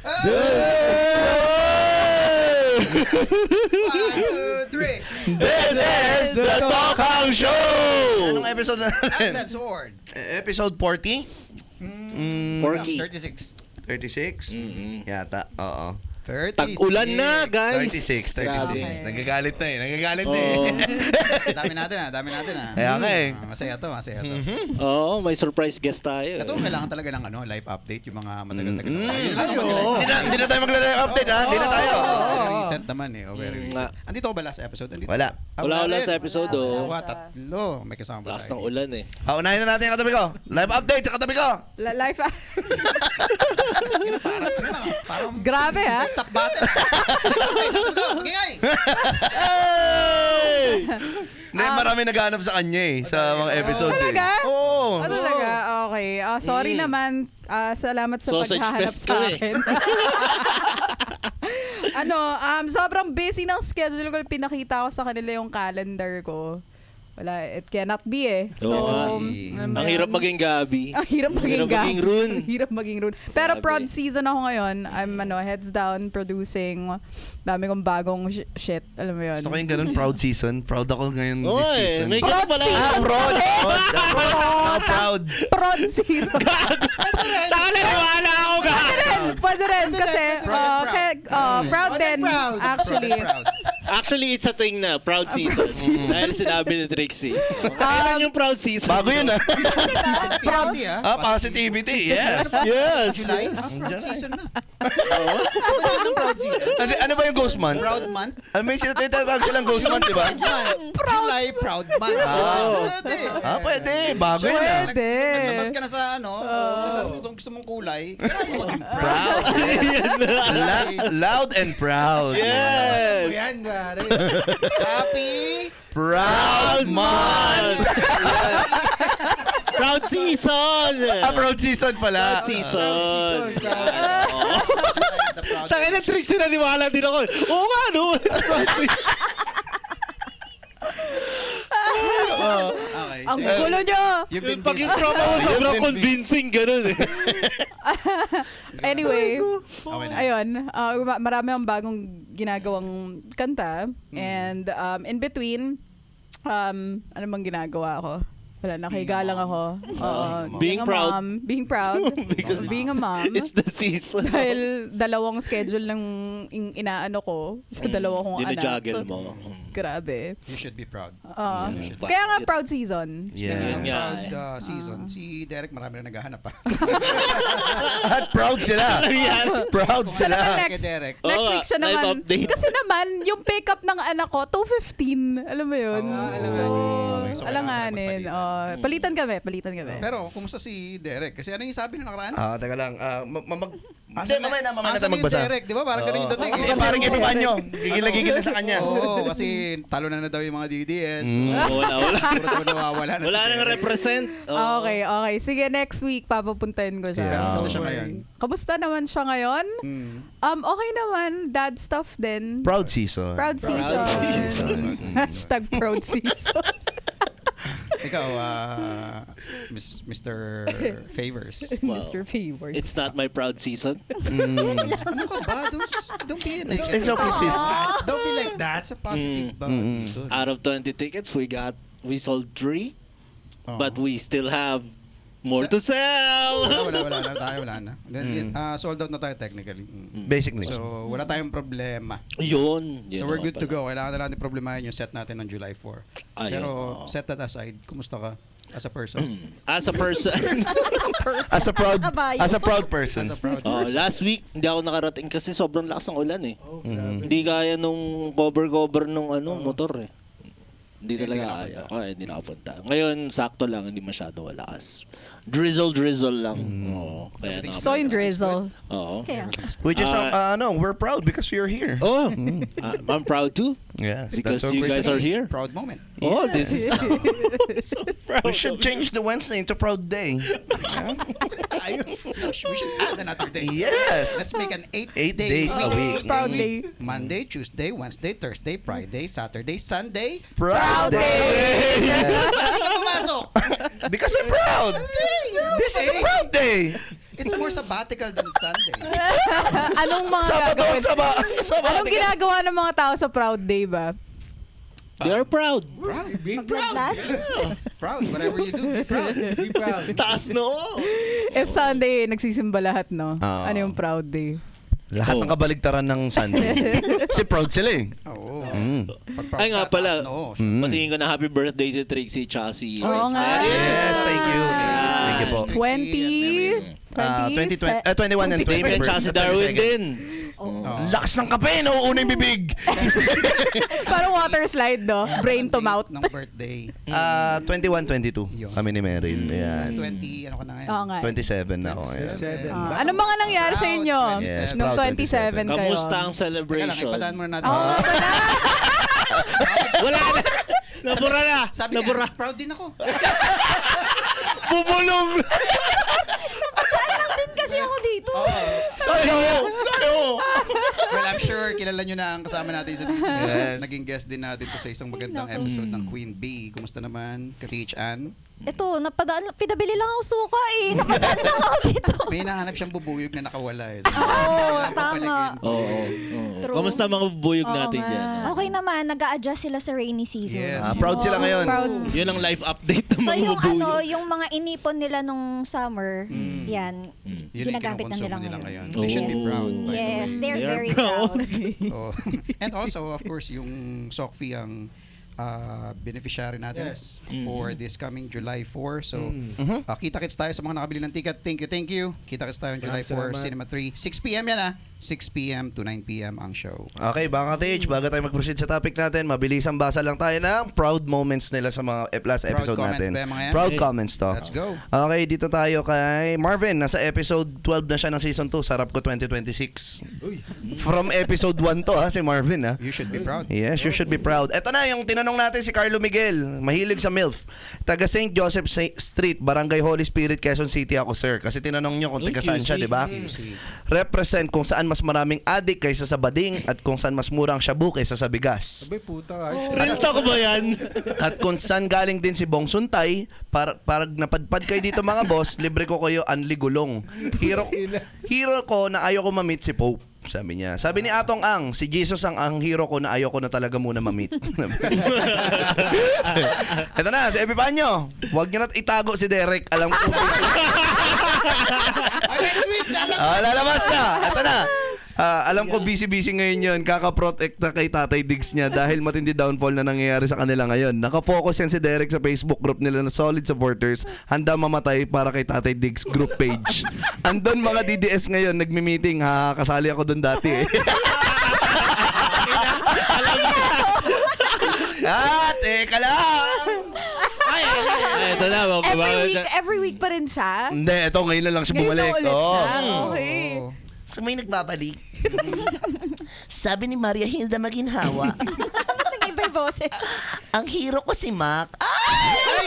1, 2, 3. This is the Talkhang Show! Anong episode na natin? Uncensored. Episode 40? Porky. 36. 36? Yata, oo. 36. Tag-ulan na, guys. 36. Grabe. Nagagalit na eh. Oo. Dami natin ah. Kaya nga eh. Masaya to. Oo, may surprise guest tayo. Ito, kailangan talaga ng live update, yung mga matagal-tagal. Hindi na tayo mag-update ha? Hindi na tayo. Very recent naman eh. Very recent. Andito ko ba last episode? Wala. Wala sa episode, oh. Tatlo. May kasama ba Lakas ng tayo? ulan eh. Unahin na natin yung katabi ko. Live update sa katabi ko. Life. Parang Grabe ha. top battle. Ingay! Hindi, marami naghahanap sa kanya eh. Sa mga episode eh. Talaga? Oo. Talaga? Okay. Sorry naman. Salamat sa Sausage paghahanap fest sa ka eh. akin. Sobrang busy ng schedule ko. Pinakita ko sa kanila yung calendar ko. Wala, it cannot be eh. So, Oo. Ang hirap maging Gabi. Ang hirap maging maging Rune. Ang hirap maging Rune. Pero Grabe. proud season ako ngayon. I'm heads down producing. Dami kong bagong shit. Alam mo yun. Gusto ko yung ganun, proud season. Proud ako ngayon this Oy, season. may Proud ganun pala. season. Proud. Proud. Proud. Proud season. Taka na, wala ako ka. Pwede rin. Kasi, proud din. Actually. Actually, it's a thing na. Proud season. Dahil sinabi ni Trixie. Kailan yung proud season? Bago yun ah. Positivity Positivity. Yes. Yes. July? Proud season na. Proud season. Ano ba yung ghost month? Proud month? Ano may tinatawag silang ghost month, di ba? July, proud month. Pwede. Pwede. Bago yun ah. Pwede. Naglabas ka na sa sa gusto mong kulay. Kailangan mo maging Proud. Loud and proud. Yes. yan, pare. Happy Proud month. Proud season. Proud season pala. Proud season. the proud. Tangin na Trixie, naniwala din ako. Oo nga, no? Proud season. Okay. Ang gulo nyo. You've been Pag yung busy. promo mo, sobrang You've been convincing, ganun eh. Anyway, Okay na. ayun, marami akong bagong ginagawang kanta. And in between, ano bang ginagawa ko? Wala, nakahiga lang ako. Being a proud. Mom, being proud. Because being a mom. It's the season. Dahil dalawang schedule ng inaano ko sa dalawa kong anak. Dina-juggle mo. Grabe. You should be proud. Kaya nga proud season. Speaking of Yeah. proud season, si Derek marami na naghahanap pa. At proud sila. Proud Siya sila. naman next, Kay Derek. next Oo, week siya live naman. update. Kasi naman, yung pick up ng anak ko, 2:15. Alam mo yun? Alanganin. So, alanganin. Palitan kami. Pero, kumusta si Derek? Kasi ano yung sabi na nakaraan? Teka lang. Mamaya na tayo Asan yung magbasa. Derek? Di ba? Parang ganun yung dating. Kasi parang Epifanio. Gigil na sa kanya. Oo, kasi talo na daw yung mga DDS. Wala. Puro nawawala na Wala si nang Derek. represent. Okay. Sige, next week, papapuntahin ko siya. Yeah. Kamusta siya ngayon? Kamusta naman siya ngayon? Okay naman. Dad stuff din. Proud season. Proud season. Hashtag proud season. Ikaw, Mr. Favors. Wow. Mr. Favors. It's not my proud season. Ano ka ba? Don't be negative. It's okay, sis. Don't be like that. It's a positive season. Out of 20 tickets, we sold 3. But we still have more to sell. Wala na. Then, sold out na tayo technically. Basically. So, wala tayong problema. Yun. So, we're good to go. Kailangan na natin problemahin yung set natin ng July 4. Ayun, Pero, oo. set that aside, kumusta ka as a person? As a person. As a proud person. As a proud Oh, person. last week, hindi ako nakarating kasi sobrang lakas ng ulan eh. Hindi kaya nung cover nung motor eh. Hindi talaga kaya. Hindi nakapunta. Ngayon, sakto lang, hindi masyado malakas. Drizzle lang. Oo, kaya So in drizzle. Oo. Kaya. Which is, we're proud because we are here. Oh, I'm proud too. Yes, Because that's you okay. guys are here. Proud moment. Oh, this is so proud. We should change the Wednesday into Proud Day. Ayos. We should add another day. Yes. Let's make an 8 8 days a week. Proud day. Monday, Tuesday, Wednesday, Thursday, Friday, Saturday, Sunday. Proud Day. Yes. Hindi ka pumasok. Because I'm proud. This is a proud day. It's more sabbatical than Sunday. Anong mga Sabado, gagawin? sabado. Anong ginagawa ng mga tao sa Proud Day ba? They are proud. Proud. Be proud. Maglalat? Proud. Whatever you do, be proud. Be proud. Taas no. If Sunday, nagsisimba lahat, no? Oo. Ano yung Proud Day? Lahat ng kabaligtaran ng Sunday. Kasi proud sila eh. Oo. Pag proud Ay nga ka, pala. taas noo. Patingin ko na happy birthday si Trixie tsaka si Oo nga. Yes, thank you. Thank you po. 20? 21 and 20. Damien tsaka si Darwin din. Lakas ng kape, nauuna yung bibig. Parang water slide, no? Brain to mouth. Ng birthday. 21, 22. Kami ni Meryl. Last Ayan. 20, ano ka na ngayon? Oo nga. 27 na ako. Ayan. Anong mga nangyari sa inyo? Yes, Nung proud 27 kayo? Kamusta ang Teka lang, celebration? ipadaan muna natin. Oo nga pala. Wala na. Nabura na. Sabi Nabura. niya, proud din ako. Bumulong. Din kasi ako dito. Well, I'm sure kilala nyo na ang kasama natin sa dito. Yes. Naging guest din natin to sa isang magandang episode ng Queen Bee. Kumusta naman, Ka-Teach Ann? Ito, pinabili lang ako suka eh. Napadaan lang ako dito. May hinahanap siyang bubuyog na nakawala eh. Oo, tama. Oo. True. Kamusta mga bubuyog Oo natin nga. dyan? Okay naman, nag-a-adjust sila sa rainy season. Yes. Proud sila ngayon. Proud. Yun ang live update ng So mga yung bubuyog. yung mga inipon nila nung summer, yan, Yun yung ginagamit na kinukonsumo nila nila ngayon. ngayon. They should be Oh. proud. by the Yes, way. they're They are very proud. proud. Oh. And also, of course, yung Sokfi ang beneficiary natin for this coming July 4. So, kita-kits tayo sa mga nakabili ng ticket. Thank you. Kita-kits tayo on July 4, Cinema 3. 6 p.m. yan ah. 6 p.m. to 9 p.m. ang show. Okay, baka Tej, bago tayo mag-proceed sa topic natin, mabilisang basa lang tayo ng proud moments nila sa mga last Proud episode comments natin. ba yung mga yan? Proud Okay. comments to. Let's go. Okay, dito tayo kay Marvin. Nasa episode 12 na siya ng season 2. Sarap ko 2026. From episode 1 to ha, si Marvin ha. You should be proud. Yes, you should be proud. Ito na, yung tinanong natin si Carlo Miguel. Mahilig sa MILF. Taga St. Joseph Street, Barangay Holy Spirit, Quezon City ako, sir. Kasi tinanong nyo kung taga saan siya, di ba? Represent kung saan mas maraming adik kaysa sa bading at kung saan mas murang shabu kaysa sa bigas. Abay, puta. Ayos. Real talk ba yan? At kung saan galing din si Bong Suntay, para napadpad kayo dito mga boss, libre ko kayo anli gulong. Hero ko na ayaw ko ma-meet si Pope. Sabi niya. Sabi ni Atong Ang, si Jesus ang hero ko na ayaw ko na talaga muna ma-meet. Ito na, si Epipanyo. Huwag niyo na itago si Derek. Alam ko. Lalabas na. Ito na. Alam ko busy-busy ngayon yun. Kaka-protect na kay Tatay Diggs niya dahil matindi downfall na nangyayari sa kanila ngayon. Nakafocus yan si Derek sa Facebook group nila na solid supporters. Handa mamatay para kay Tatay Diggs group page. Andun mga DDS ngayon, nagmi-meeting. Kasali ako dun dati eh. Teka lang! Ay, ito na. Every week pa rin siya? Hindi, ito ngayon na lang siya Ngayon bumalik. na ulit siya? Okay. So may nagbabalik. Sabi ni Maria Hilda Maginhawa, Nag-iba yung boses. ang hero ko si Mac. Ay!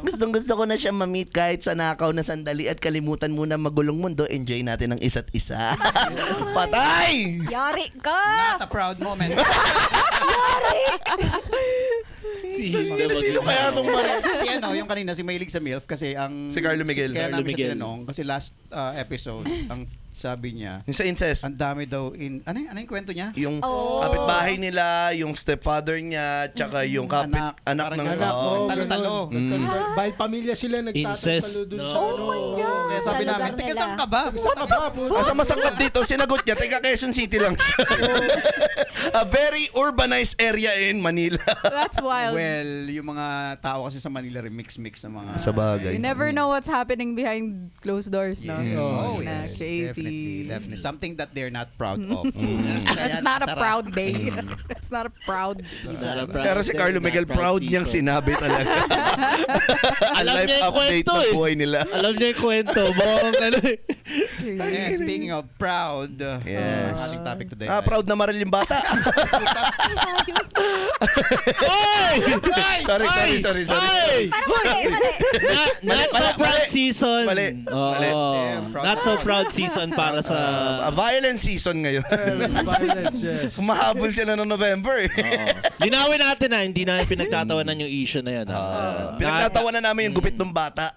Gustong-gusto ko na siya ma-meet kahit sa nakaw na sandali at kalimutan muna magulong mundo. Enjoy natin ang isa't isa. Patay! Yari ka! Not a proud moment. Sino kaya itong Maria? Si yung kanina, si Mahilig sa MILF kasi ang... Si Carlo Miguel. Kaya Carlo namin siya Miguel. tinanong kasi last episode, ang sabi niya, Yung sa incest. ang dami daw ano yung kwento niya? Yung Oh. kapitbahay nila, yung stepfather niya, tsaka yung anak Parang ng... Anak, Oo. talo-talo. Bahil pamilya sila Incest, nagtatatalo dun no? sa Oh ano. my God! Kaya sabi Sa namin, lugar teka, nila. saan ka ba? Gusto ka ba? Asa masakit dito, sinagot niya, taga Quezon City lang siya. A very urbanized area in Manila. That's wild. Well, yung mga tao kasi sa Manila rin mix-mix na mga... Sa bagay. You never know what's happening behind closed doors, no? Oh, Na, yes. crazy. Definitely. Something that they're not proud of. That's not a proud day. That's not a proud season. Pero si Carlo Miguel, proud niyang sinabi talaga. Ang Alam life niya yung update kwento ng eh. buhay nila. Alam niya yung kwento. Mukhang ano eh. And speaking of proud, Yes. ating topic today. Proud na maril yung bata. Oy! sorry. Ay! Parang mali. Not so proud season. Mali. Oo. Damn, proud. Not so proud season para sa... A violent season ngayon. Violence, yes. Mahabol sila noong November eh. Linawin natin na hindi namin pinagtatawanan yung issue na yan. Pinagtatawa na namin yung gupit ng bata.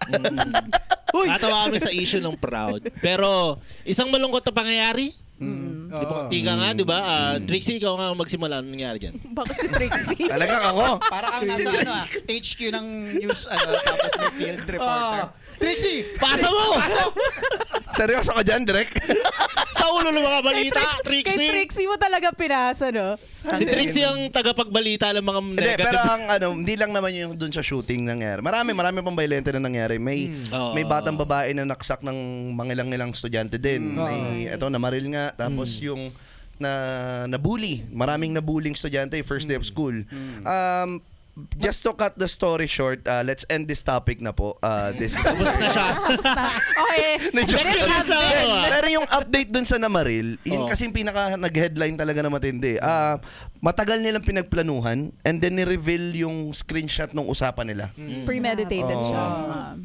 Natawa kami sa issue ng proud. Pero, isang malungkot na pangyayari. Di ba? Tika nga, di ba? Trixie, ikaw nga magsimula. Anong nangyari dyan? Bakit si Trixie? Talagang ako. Para ang nasa HQ ng news, tapos may field reporter. Trixie! Pasa mo! Seryoso ka dyan, Direk? Sa ulo ng mga balita, Kay Trixie. Trixie mo talaga pinasa, no? Si Trixie ang tagapagbalita ng mga Hindi, pero negative. hindi lang naman yung dun sa shooting nangyari. Marami pang violente na nangyari. May batang babae na naksak ng mangilang-ilang estudyante din. May namaril nga. Tapos yung nabully. Maraming nabullying estudyante first day of school. Just to cut the story short, let's end this topic na po. Tapos na siya. Okay. This has been. Pero yung update dun sa Namaril, yun kasi yung pinaka nag-headline talaga na matindi. Matagal nilang pinagplanuhan and then ni-reveal yung screenshot ng usapan nila. Premeditated siya.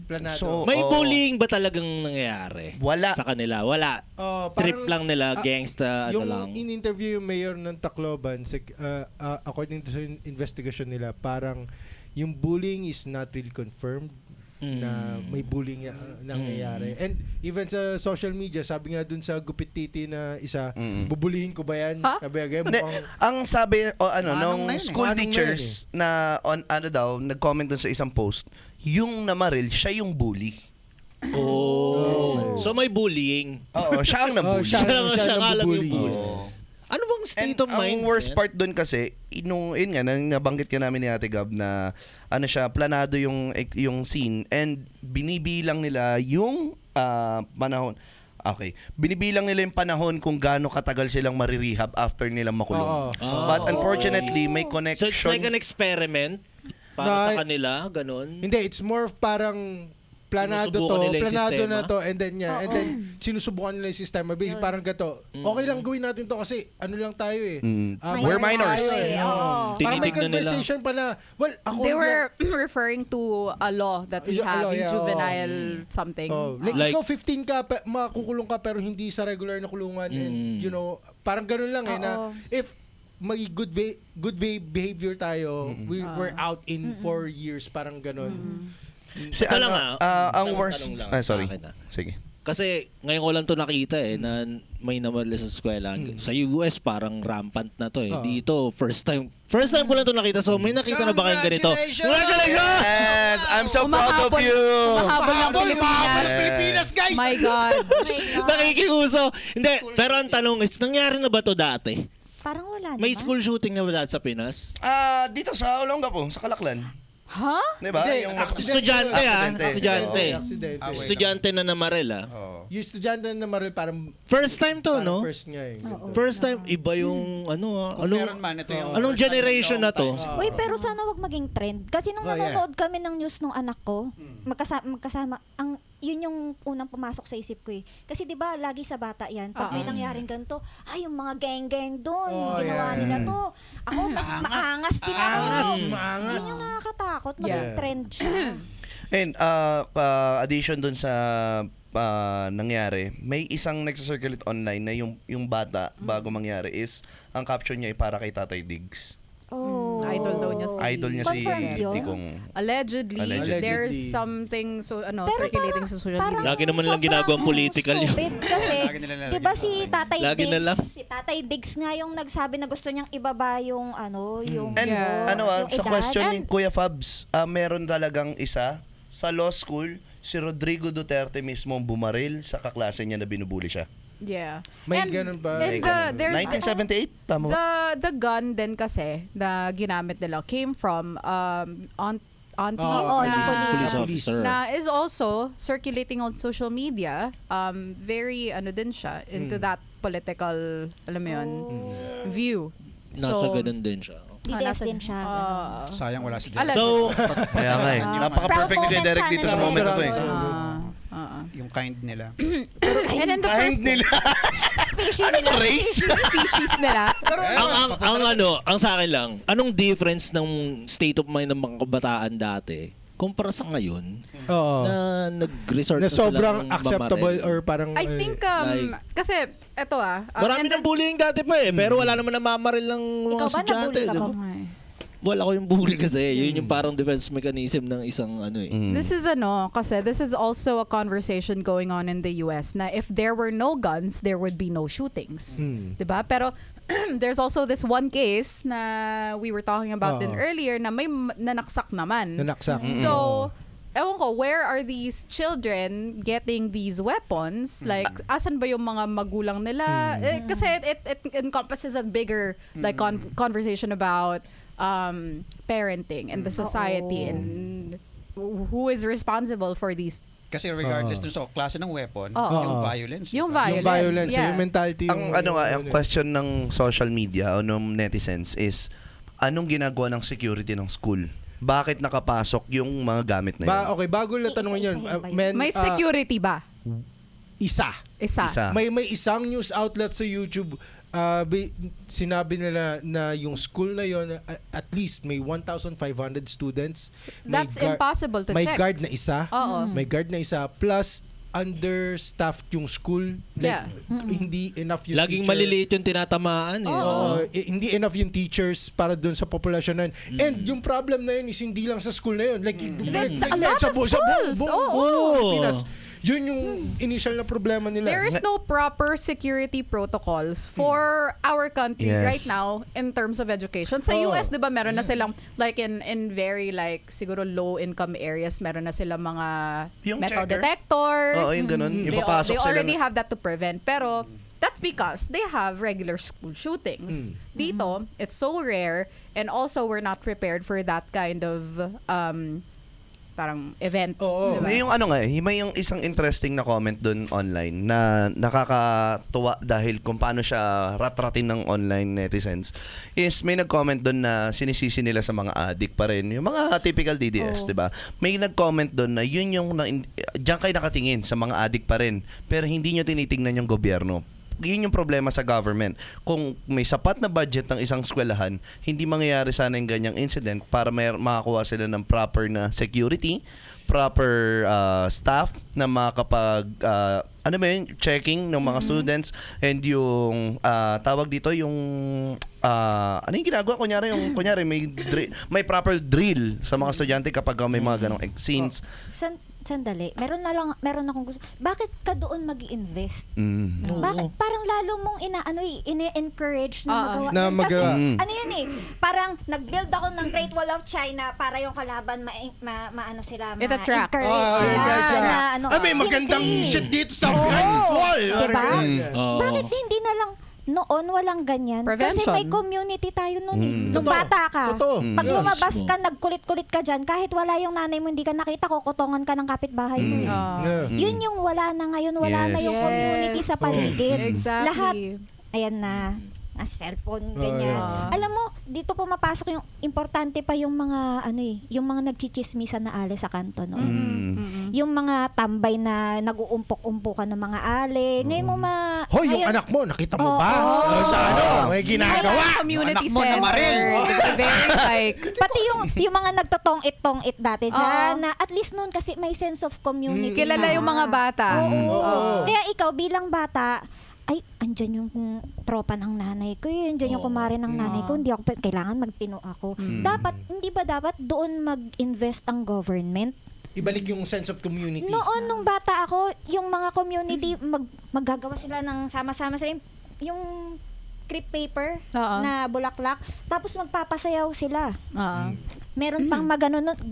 Planado. So, May bullying ba talagang nangyayari? Wala. Sa kanila? Wala. Trip Parang, lang nila, gangsta, yung lang. in-interview yung mayor ng Tacloban, according to investigation nila, parang yung bullying is not really confirmed na may bullying nangyayari. And even sa social media, sabi nga dun sa Gupit Titi na isa, bubulihin ko ba yan? Ha? Sabi nga, Hindi, ang sabi nung na yun eh. school Manong na teachers na nag-comment dun sa isang post, yung Namaril, siya yung bully. Oh. So may bullying. Oo, siya ang nabully. siya nga lang yung nabubully. bully. Ano bang state of mind? Ang worst part doon kasi, yun nga, nabanggit ka namin ni Ate Gab na planado yung scene and binibilang nila yung panahon. Okay. Binibilang nila yung panahon kung gaano katagal silang marirehab after nilang makulong. But unfortunately, may connection. So it's like an experiment para sa kanila, ganun. Hindi, it's more of parang planado Sinusubukan to, nila yung planado sistema. na to, and then sinusubukan nila yung sistema. Basically, parang gato. Okay lang gawin natin to kasi ano lang tayo eh. We're minor minors. tayo eh. Parang may Tinitignan nila. conversation pa na, well, ako They were referring to a law that we Yeah, have, law, yung yeah, juvenile something. Like- ikaw 15 ka, makukulong ka pero hindi sa regular na kulungan. And, you know, parang ganun lang eh na if may good behavior tayo, we're out in 4 years, parang ganun. Ito lang ang isang worst. tanong lang Sorry. sa akin, Sige. Kasi ngayon ko lang to nakita na may namaril sa eskwela. Sa US parang rampant na to eh. Dito first time ko lang to nakita. So may nakita na ba kayong ganito? Congratulations! Yes, I'm so proud of you. Umahabol ng Pilipinas. Pilipinas, guys! My God. Nakikiuso. Hindi, pero ang tanong is, nangyari na ba to dati? Parang wala May naman. school shooting na ba dati sa Pinas? Dito sa Olongapo, sa Kalaklan. Ha? Diba? Hindi, Yung Estudyante Aksidente. Aksidente. Estudyante na namaril Yung estudyante na maril, parang First time to, no? first nga eh. First time, iba yung Kung meron man, ito yung anong first time generation in na to? long time. Uy, pero sana wag maging trend. Kasi nung Oh, yeah. nanonood kami ng news ng anak ko, magkasama, yun yung unang pumasok sa isip ko eh. Kasi 'di ba lagi sa bata 'yan, pag may nangyaring ganito, yung mga gang-gang doon, ginawa nila to. Ako mas maangas din ako. Maangas. Yun yung nakakatakot, maging Yeah. trend siya. And addition dun sa nangyari, may isang nagsa-circulate online na yung bata bago mangyari is ang caption niya ay para kay Tatay Diggs. Oh. Idol daw niya Idol niya si Confirmed yun? Tikong. Allegedly, Allegedly. there's something Pero circulating sa social media. Lagi naman nilang ginagawang political yun. stupid kasi, Lagi nila di ba lalagyan si ng Tatay Lagi na lang. Diggs, si Tatay Diggs nga yung nagsabi na gusto niyang ibaba yung yung And Yeah. yung sa edad. question ni And- Kuya Fabs, meron talagang isa sa law school, si Rodrigo Duterte mismo ang bumaril sa kaklase niya na binubuli siya. Yeah. May And- ganun ba? and May ganun. there's 1978? Tama ba? the gun din kasi na ginamit nila came from auntie Oo, na, yung Police officer. na is also circulating on social media. Very din siya into that political, alam mo yun, view. Nasa ganun din siya. DDS din siya. ganun. Sayang wala si Jen. Alleged. So, Kaya nga eh. Napaka-perfect ni Kuya Derek dito sa moment na to eh. Yung kind nila. And then the Kahit first nila. Species Ano nila. race? species nila. ang sa akin lang, anong difference ng state of mind ng mga kabataan dati kumpara sa ngayon Oo. na nag-resort Na na sila sobrang ng acceptable mamaril? or parang I think, Like- kasi, eto Marami and ng bullying dati pa pero wala naman namamaril ng mga Ikaw ba estudyante. nabully ka di ba? ba? wala ko yung bully kasi. Yun yung parang defense mechanism ng isang ano eh. This is kasi this is also a conversation going on in the US na if there were no guns, there would be no shootings. 'Di ba? Pero there's also this one case na we were talking about din earlier na may nanaksak naman. Nanaksak. So, ewan ko, where are these children getting these weapons? Like, asan ba yung mga magulang nila? Kasi it encompasses a bigger like conversation about parenting and the society and who is responsible for these. Kasi regardless dun sa klase ng weapon, Oo. yung violence. Yung diba? Yung violence, yeah. yung mentality. Ang ang question ng social media o ng netizens is anong ginagawa ng security ng school? Bakit nakapasok yung mga gamit na yun? Okay, bago na tanongin yun. May security ba? Isa. Isa. May isang news outlet sa YouTube, sinabi nila na yung school na yon at least may 1,500 students. That's impossible to may check. guard na isa. Oo. May guard na isa. Plus, understaffed yung school. Yeah. Hindi enough yung Laging teacher. maliliit yung tinatamaan eh. Oo, hindi enough yung teachers para doon sa populasyon na yun. And yung problem na yun is hindi lang sa school na yun. Like, That's a lot of schools. Oo. Pilipinas. Yun yung initial na problema nila. There is no proper security protocols for our country Yes. right now in terms of education. Sa US, 'di ba, meron na silang like in very like siguro low income areas, meron na silang mga Yung metal checker? detectors. Oo, yung ganun. They, Ipapasok they sila already na- have that to prevent. Pero that's because they have regular school shootings. Dito, it's so rare and also we're not prepared for that kind of parang event. Oo. Diba? Yung may yung isang interesting na comment doon online na nakakatuwa dahil kung paano siya ratratin ng online netizens is may nag-comment doon na sinisisi nila sa mga addict pa rin. Yung mga typical DDS, di ba? May nag-comment doon na yun yung diyan kayo nakatingin sa mga addict pa rin pero hindi nyo tinitingnan yung gobyerno. Yun yung problema sa government. Kung may sapat na budget ng isang eskwelahan, hindi mangyayari sana yung ganyang incident para makakuha sila ng proper na security, proper staff na makakapag checking ng mga students and yung tawag dito yung ano yung ginagawa kunyari may proper drill sa mga estudyante kapag may mga ganong scenes. Sandali, meron akong gusto. Bakit ka doon mag-i-invest? Mm. Bakit parang lalo mong ini-encourage na magawa? Na Kasi, magawa. ano yun eh, parang nag-build ako ng Great Wall of China para yung kalaban maano sila, It attracts. ma-encourage sila na ano. may magandang Hindi. shit dito sa Brand's Wall. Diba? Oo. Bakit hindi na lang noon walang ganyan? Kasi Prevention. may community tayo noon. Nung bata ka, Totoo. pag Yes. lumabas ka, nagkulit-kulit ka dyan, kahit wala yung nanay mo, hindi ka nakita, kukutongan ka ng kapitbahay mo. Yeah. Yun yung wala na ngayon, wala na yung Yes. community sa paligid. Exactly. Lahat, ayan na, cellphone, ganyan. yeah. Alam mo, dito pumapasok yung, importante pa yung mga, yung mga nagchichismisan na ale sa kanto, no? Yung mga tambay na nag-uumpok-umpukan ng mga ale. Ngayon mo Hoy, yung ngayon- anak mo, nakita mo Oo. ba? Sa may ginagawa. Kaya community Anak mo na center. marin. They're very like Pati yung mga nagtotong-it dati dyan, na at least noon kasi may sense of community. kilala na. yung mga bata. Oo. Kaya ikaw bilang bata, ay, andyan yung tropa ng nanay ko, andyan yung kumare ng nanay ko, hindi ako, kailangan magtino ako. Hindi ba dapat doon mag-invest ang government? Ibalik yung sense of community. Noon, nung bata ako, yung mga community, maggagawa sila ng sama-sama sila, yung crepe paper Oo. na bulaklak, tapos magpapasayaw sila. Meron Mm. pang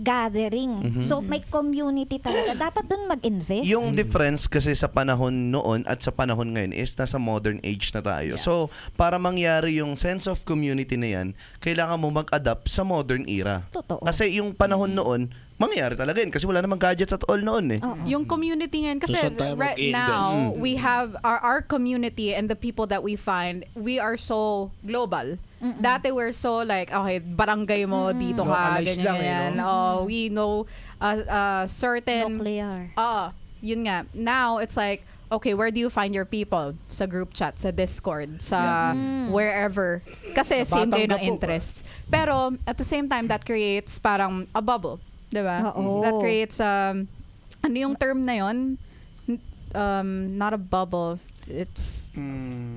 gathering. Mm-hmm. So, may community talaga. Dapat dun mag-invest. Yung difference kasi sa panahon noon at sa panahon ngayon is nasa modern age na tayo. So, para mangyari yung sense of community na yan, kailangan mo mag-adapt sa modern era. Totoo. Kasi yung panahon noon, mangyayari talaga yun kasi wala namang gadgets at all noon eh. Yung community ngayon kasi So, saan tayo right mag-i-invest? now we have our community and the people that we find, we are so global. Dati we're so like, okay, barangay mo, dito ka, Localized ganyan, lang eh, ganyan. no? Oh, we know certain... Nuclear. Yun nga. Now, it's like, okay, where do you find your people? Sa group chat, sa Discord, sa wherever. Kasi Sa same kayo Batang ng Gapo. interests. Pero, at the same time, that creates parang a bubble. Diba? Oo. That creates, ano yung term na yon? not a bubble. It's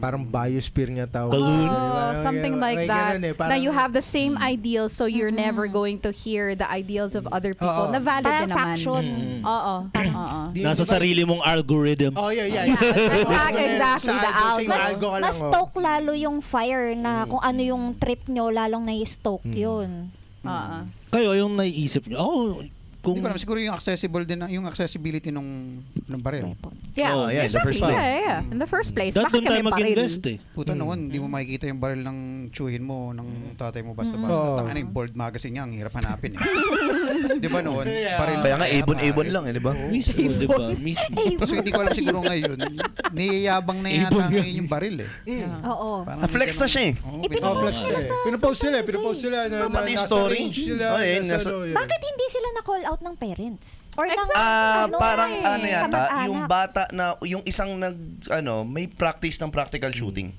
Parang biosphere nga tawag. Balloon. something like that. Ganun Na you have the same ideals, so you're never going to hear the ideals of other people. Na valid Parang din naman. faction. Oo. Oo. Nasa sarili mong algorithm. Oh, yeah. Exactly, the algo. algo ka lang. Mas stoke lalo yung fire na kung ano yung trip nyo, lalong na-stoke yun. Oo. Kayo, yung naiisip nyo, kung Hindi ko alam, siguro yung accessible din, yung accessibility ng baril. Yeah, Oh, yeah, in the exactly. first place. Yeah. In the first place. doon Bakit tayo kami baril? mag-invest eh. Puta noon, hindi mo makikita yung baril ng tsuhin mo, ng tatay mo basta-basta. Oo. Tangina yung bold magazine niya, ang hirap hanapin eh. Di ba noon? Baril Kaya nga, kaya ibon-ibon mahal. lang, di ba? Mismo, di ba? Mismo. So hindi ko alam siguro ngayon, niyayabang na yata ngayon yung baril eh. Oo. Parang Na-flex na siya eh. Oo, Oh, flex sila eh. sa Pinopost sila na Pati yung nasa story. range sila. Oh, eh, nasa nasa- ano, yun. Bakit hindi sila na-call out ng parents? Or ng, Parang ano yata, kamag-anak? yung bata na, yung isang may practice ng practical shooting.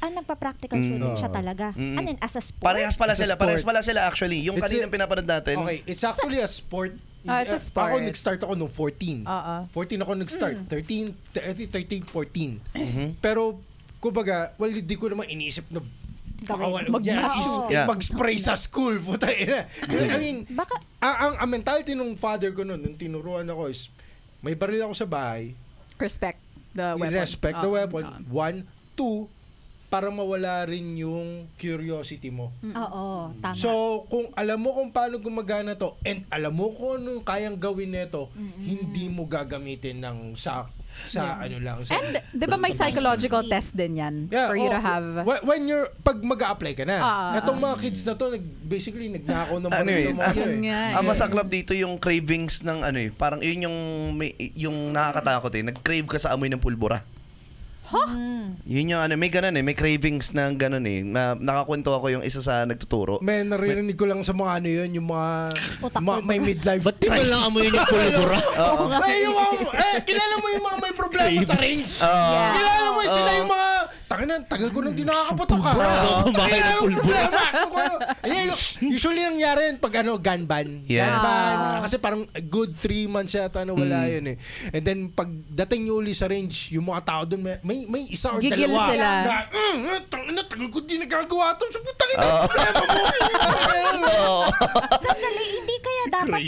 Nagpa-practical shooting siya talaga. Ano yun, as a sport? Parehas pala It's a sila, sport. parehas pala sila actually. Yung It's kaninang pinapanood natin. Okay, it's actually a sport. It's a sport. Ako nag-start ako nung 14. Oo. 14 ako nag-start. 13, 14. Pero, kumbaga, hindi ko naman iniisip na Gawin. mag-spray sa school. Puta ina. I mean, Baka, ang mentality nung father ko noon, nung tinuruan ako is, may baril ako sa bahay, Respect the weapon. respect the Oo. weapon. 1, 2, para mawala rin yung curiosity mo. oo, tama. So, kung alam mo kung paano gumagana to and alam mo kung anong kayang gawin nito, hindi mo gagamitin ng ano lang. Sa, And, di ba may psychological test din yan for you to have... When pag mag-a-apply ka na. Itong mga Ah. kids na to, basically, nagnakaw ng Ano baril eh, ng mga to Yun eh. nga. Ang masaklap dito yung cravings ng parang yun yung nakakatakot eh. Nag-crave ka sa amoy ng pulbura. Yun yung may ganun may cravings ng ganun eh. Nakakwento ako yung isa sa nagtuturo. May naririnig ko lang sa mga ano yun, yung mga may midlife Ba't di mo crisis. lang amoy yung pulbura? Kilala mo yung mga may problema sa range? Kilala mo sila yung mga tagal ko nang di nakakaputok ka. Bakit Kaya yung pulbura? problema. Usually nangyari yun pag gun ban. Yeah. Gun ban. Kasi parang a good 3 months yata na wala yun eh. And then pag dating nyo uli sa range, yung mga tao doon, may isa or Gigil dalawa. sila. Na, tagal ko di nagagawa to. Tangin na problema mo. Sandali, hindi kaya dapat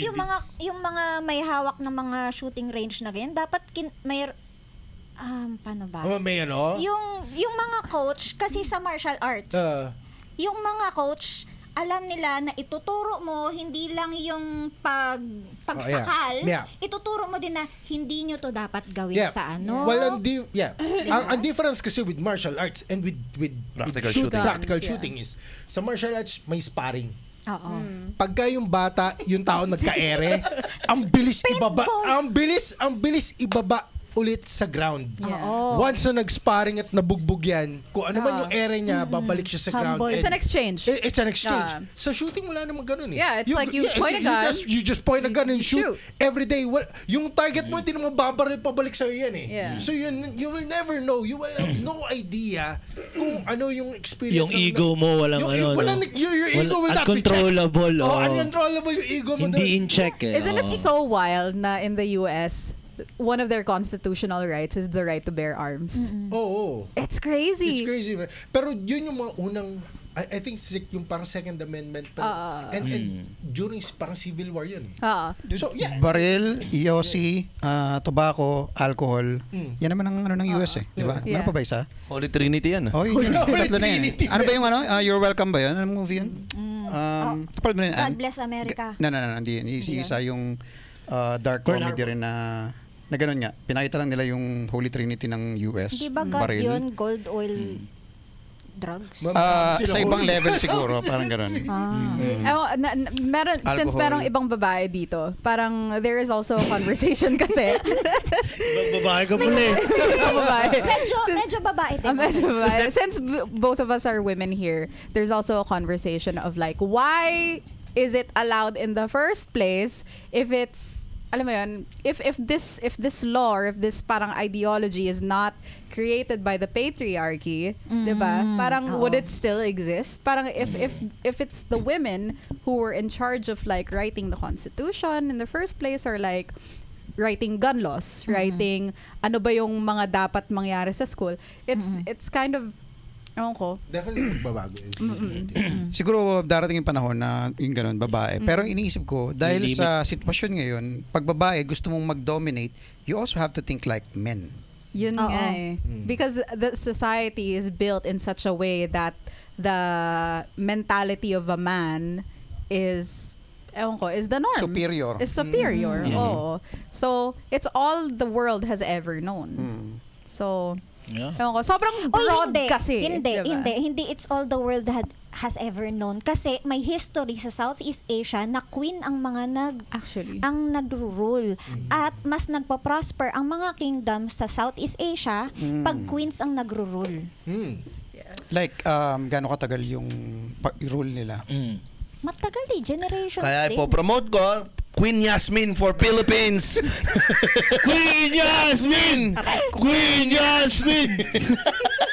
yung mga may hawak ng mga shooting range na ganyan, dapat may paano ba? May ano? Yung mga coach kasi sa martial arts, yung mga coach alam nila na ituturo mo hindi lang yung pagsakal, Yeah. ituturo mo din na hindi nyo to dapat gawin Yeah. sa ano. Well, ang difference kasi with martial arts and with Practical shooting, shooting. practical shooting is sa martial arts may sparring. Oo. Pagka yung bata, yung tao nagka-ere, ang bilis ibaba, ang bilis ibaba ulit sa ground. Oo. Once na nag-sparring at nabugbog yan, kung ano man yung ere niya, babalik siya sa ground. Humble. It's an exchange. It's an exchange. Sa shooting, wala namang ganun eh. Yeah, it's like you point a gun, You just point a gun and you shoot. shoot. Every day. Well, yung target mo, hindi naman babaril pabalik sa'yo yan eh. Yeah. So you will never know. You will have no idea kung ano yung experience. Yung ego mo, walang yung, your ego will not be checked. uncontrollable. Uncontrollable yung ego mo. Hindi in check eh. Isn't it so wild na in the US, one of their constitutional rights is the right to bear arms? Oo. It's crazy. It's crazy. Man. Pero yun yung mga unang, I think yung parang Second Amendment. And during parang Civil War yun. So, baril, yosi, tobacco, alcohol. Yan naman ang ano ng US eh. Di ba? Yeah. Ano pa ba isa? Holy Trinity yan. Oh, yun. Holy Tatlo na yan. Trinity. Ano ba yung You're Welcome ba yun? Anong movie yun? Kapag mo na yun, God Ann? bless America. No, hindi. Isa yung dark comedy rin na ganun nga. Pinakita lang nila yung Holy Trinity ng US. Di ba God baril. yun? Gold oil drugs? Sa ibang level siguro, parang ganun. Since merong ibang babae dito, parang there is also a conversation kasi. Babae ka pala eh. Ibang babae. Medyo babae din. Medyo babae. Since both of us are women here, there's also a conversation of like, why is it allowed in the first place if it's, alam mo yun, if this law or if this parang ideology is not created by the patriarchy, 'di ba? Parang would it still exist? Parang if it's the women who were in charge of like writing the constitution in the first place or like writing gun laws, writing ano ba yung mga dapat mangyari sa school. It's kind of, ewan ko. Definitely magbabago. Siguro darating yung panahon na yung ganun, babae. Pero iniisip ko, dahil May sa sitwasyon ngayon, pag babae gusto mong mag-dominate, you also have to think like men. Yun Oo. nga eh. Because the society is built in such a way that the mentality of a man is, ewan ko, is the norm. Superior. Is superior. Oo. So, it's all the world has ever known. So, Yeah. ewan ko, sobrang Oy, broad hindi. kasi. Hindi, diba? hindi. It's all the world has ever known. Kasi may history sa Southeast Asia na queen ang mga Actually. nagro-rule. At mas nagpa-prosper ang mga kingdoms sa Southeast Asia pag queens ang nagro-rule. Like, gaano katagal yung rule nila? Matagal generations Kaya din. ipopromote ko, Queen Yasmin for Philippines. Queen Yasmin! Queen Yasmin!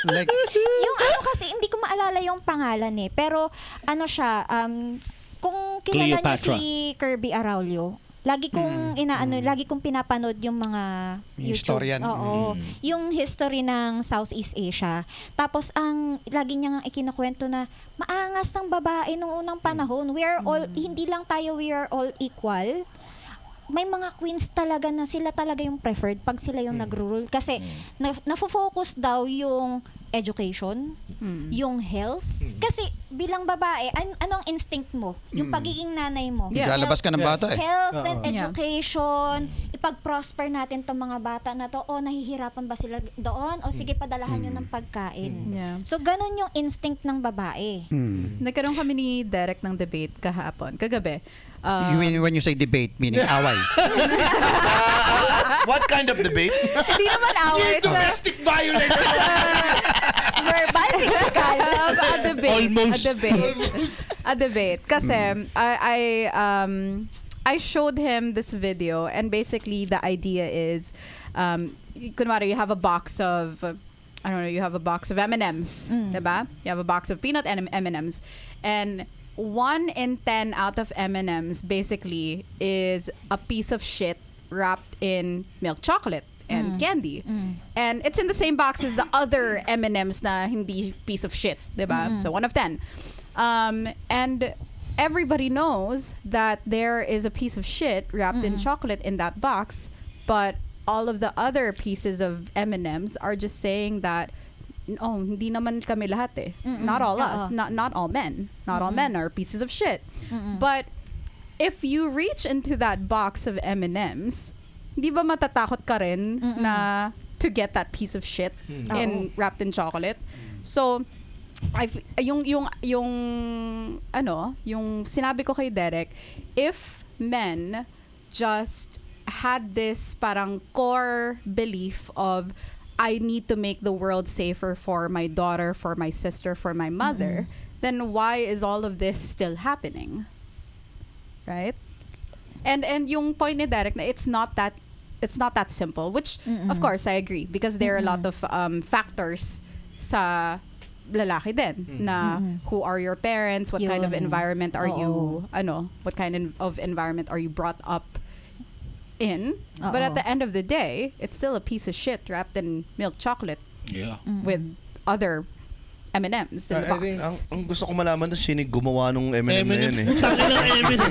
Like, Yung ano kasi, hindi ko maalala yung pangalan eh. Pero ano siya, kung kilala niyo Cleopatra. si Kirby Araulio, lagi kong lagi kong pinapanood yung mga Yung YouTube. historian. Oo. Yung history ng Southeast Asia. Tapos ang lagi niya ikinukwento na maangas ng babae nung unang panahon. We are all hindi lang tayo we are all equal. May mga queens talaga na sila talaga yung preferred pag sila yung nagro-rule kasi nafo-focus daw yung education, yung health. Kasi bilang babae, anong instinct mo? Yung pagiging nanay mo. Yeah. lalabas ka ng bata eh. Health and Yeah. education, ipag-prosper natin tong mga bata na to. O, nahihirapan ba sila doon? O, sige, padalahan nyo ng pagkain. Yeah. So, ganun yung instinct ng babae. Nagkaroon kami ni Derek ng debate kagabi. When you say debate, meaning away. What kind of debate? Hindi naman away. Domestic violence! Verbal, physical. A debate. Almost. A debate. Kasi I showed him this video and basically the idea is kunwari you have a box of you have a box of M&Ms, diba? You have a box of peanut M&Ms and 1 in 10 out of M&Ms basically is a piece of shit wrapped in milk chocolate and candy. And it's in the same box as the other M&Ms na hindi piece of shit, diba? So 1 of 10. And everybody knows that there is a piece of shit wrapped in chocolate in that box, but all of the other pieces of M&Ms are just saying that hindi naman kami lahat eh. Not all us, not all men. Not all men are pieces of shit. But if you reach into that box of M&Ms, di ba matatakot ka rin na to get that piece of shit wrapped in chocolate? So yung sinabi ko kay Derek, if men just had this parang core belief of I need to make the world safer for my daughter, for my sister, for my mother, then why is all of this still happening? Right? And yung point ni Derek na it's not that simple, which of course I agree because there are a lot of factors sa lalaki din na who are your parents, what kind of environment are you what kind of environment are you brought up in. But at the end of the day, it's still a piece of shit wrapped in milk chocolate Yeah. with other M&Ms in the I box. think Ang gusto ko malaman na sino gumawa nung M&M na yun eh. Tangin ng M&M.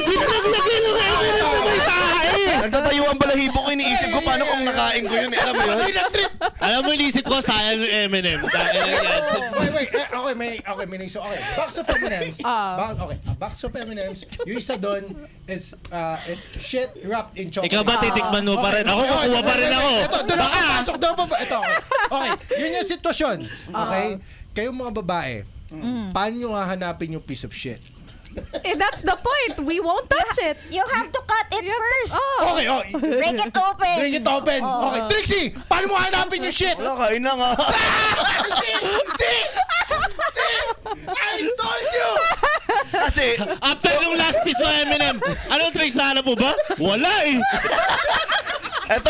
Sino naglagay ng M&M na may tae? Nagtatayo ang balahibo ko, iniisip ko paano kung nakain ko yun eh. Alam mo yun? Alam mo, inisip ko, sayang yung M&M. Wait. May naiso. Okay, box of M&Ms. A box of M&Ms. Yung isa doon is shit wrapped in chocolate. Ikaw ba titikman mo pa rin? Ako, kukuha pa rin ako. Ito, doon ako papasok. Ito, okay. Yun yung sitwasyon. Okay? Kayong mga babae, paano nyo hahanapin yung piece of shit? That's the point. We won't touch it. You have to cut it first. Okay, Break it open. Bring it open. Okay, Trixie, paano mo hanapin yung shit? Wala, kain na nga. See? I told you! Kasi, After nung last piece ng M&M, anong tricks na po ba? Wala eh. Eto.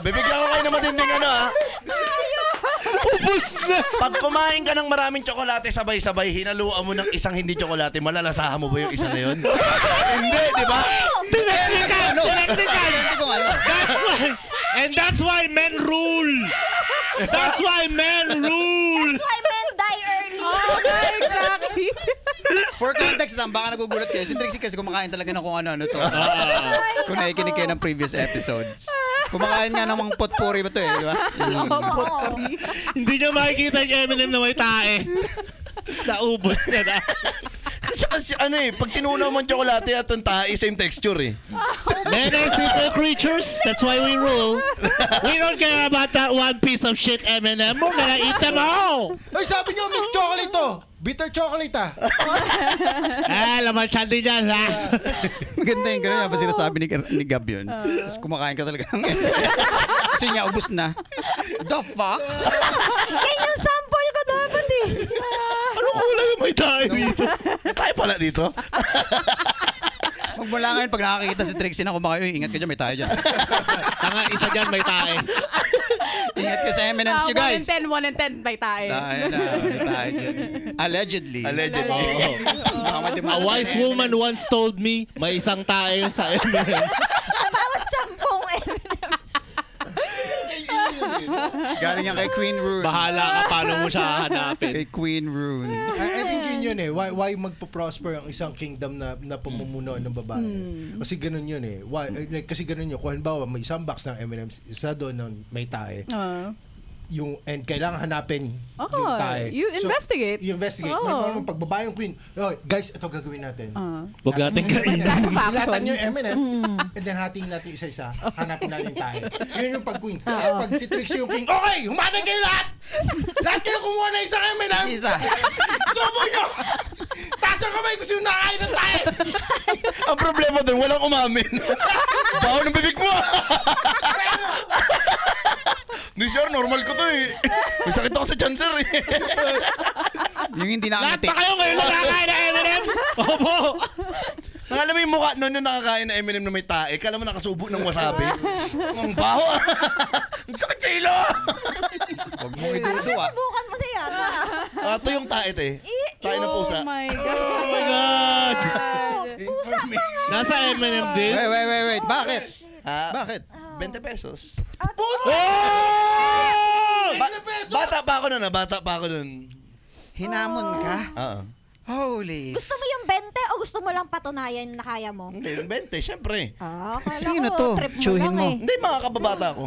Bibigyan ko kayo ng matinding Ubus na. Pag kumain ka ng maraming tsokolate sabay-sabay, hinaluan mo ng isang hindi tsokolate, malalasahan mo ba yung isa na yun? Hindi, di ba? Authentic kung ano. That's why men rule. That's why men rule. Why men die early? Oh my exactly. For context lang, baka nagugulat kayo. Si Trixie kasi kumakain talaga ng kung ano-ano to. Kung nakikinig kayo ng previous episodes. Kumakain nga ng mga potpourri ba to eh, di ba? Hindi niya makikita yung M&M na may tae. Naubos niya na. Tsaka pag tinunaw mo ang tsokolate at ang tae, same texture eh. Men are simple creatures. That's why we rule. We don't care about that one piece of shit M&M. We're gonna eat them all. Ay, sabi niyo, milk chocolate to. Bitter chocolate Laman siya din yan, ha? Maganda yung gano'n. Habang sinasabi ni Gab yun. Tapos kumakain ka talaga ng kasi niya, ubus na. The fuck? Yan yung sample ko dapat eh. Anong kulay yung may tae dito? May tae pala dito? Magmula ngayon, pag nakakita si Trixie na kumakain, ingat ka dyan, may tayo dyan. Tanga, isa dyan may tae. Ingat ka sa M&M's nyo, guys. 1 in 10 may tayo. Tayo na, may tayo dyan. Allegedly. Baka A madimanda wise ng woman M&Ms. once told me, may isang tae sa M&M. Sa bawat 10 M&M's. Galing yan kay Queen Rune. Bahala ka paano mo siya hanapin. Kay Queen Rune. I think yun eh. Why magpo-prosper ang isang kingdom na pamumuno ng babae? Kasi ganun yun eh. Kasi ganun yun. Kung halimbawa may isang box ng M&M's, isa doon ng may tae. And kailangan hanapin yung tae. You investigate. You investigate. Meron pagbabae yung queen. Oh, guys, ito gagawin natin. Huwag natin kainin. Hilatan nyo yung M&M, and then hatiin natin isa-isa. Hanapin natin yung tae. Yun yung pag-queen. Pag si Trixie yung king, okay, humanay kayo lahat! Lahat kayo kumuha na isang M&M! Isa. Subo nyo! Taas ang kamay kung sino nakain ng tae! Ang problema doon, walang umamin. Baho ng bibig mo. Hindi sir, normal ko to eh. May sakit ako sa cancer eh. Yung hindi Lahat nakangiti. pa kayo ngayon nakakain ng M&M? Opo. Alam mo yung mukha noon yung nakakain na M&M na may tae, kala mo nakasubo ng wasabi. Ang baho. Ang sakit sa ilo. Huwag mong idudo ah. Subukan mo na yan. Ito yung tae te. Tae ng pusa. Oh my God. Oh my God. Pusa pa nga. Nasa M&M din? Wait. Bakit? Ah, Bakit? 20 pesos. Oh! Bata pa ako nun. Hinamon ka? Oo. Holy. Gusto mo yung 20 o gusto mo lang patunayan na kaya mo? Hindi, yung 20, syempre. Akala Sino ko, to? trip mo Tsuhin lang mo. eh. Hindi, mga kababata ko.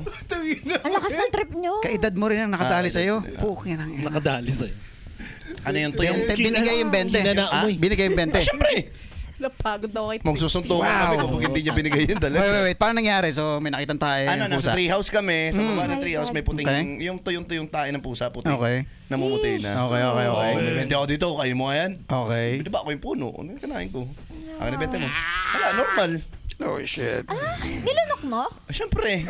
Ang lakas ng trip nyo. Kaedad mo rin ang nakadali sa'yo. Pukin ang ina. Nakadali sa'yo. Ano yung to yung... 20, binigay yung 20. Hinanaamoy. Binigay yung 20. Syempre. Napagod daw kay Magsusuntukan kami kapag hindi niya binigay yung dala. Wait. Paano nangyari? So, may nakitang tayo Ano, ng nasa pusa. treehouse kami. Sa baba ng treehouse may puting... Okay. Yung tuyong tae ng pusa, puting. Okay. Namumuti na. Okay. Hindi ako dito, kayo mo nga yan. Okay. Di ba ako yung puno? Ano yung kanain ko? Ang nabente mo. Wala, normal. Oh, shit. Nilunok mo? Siyempre.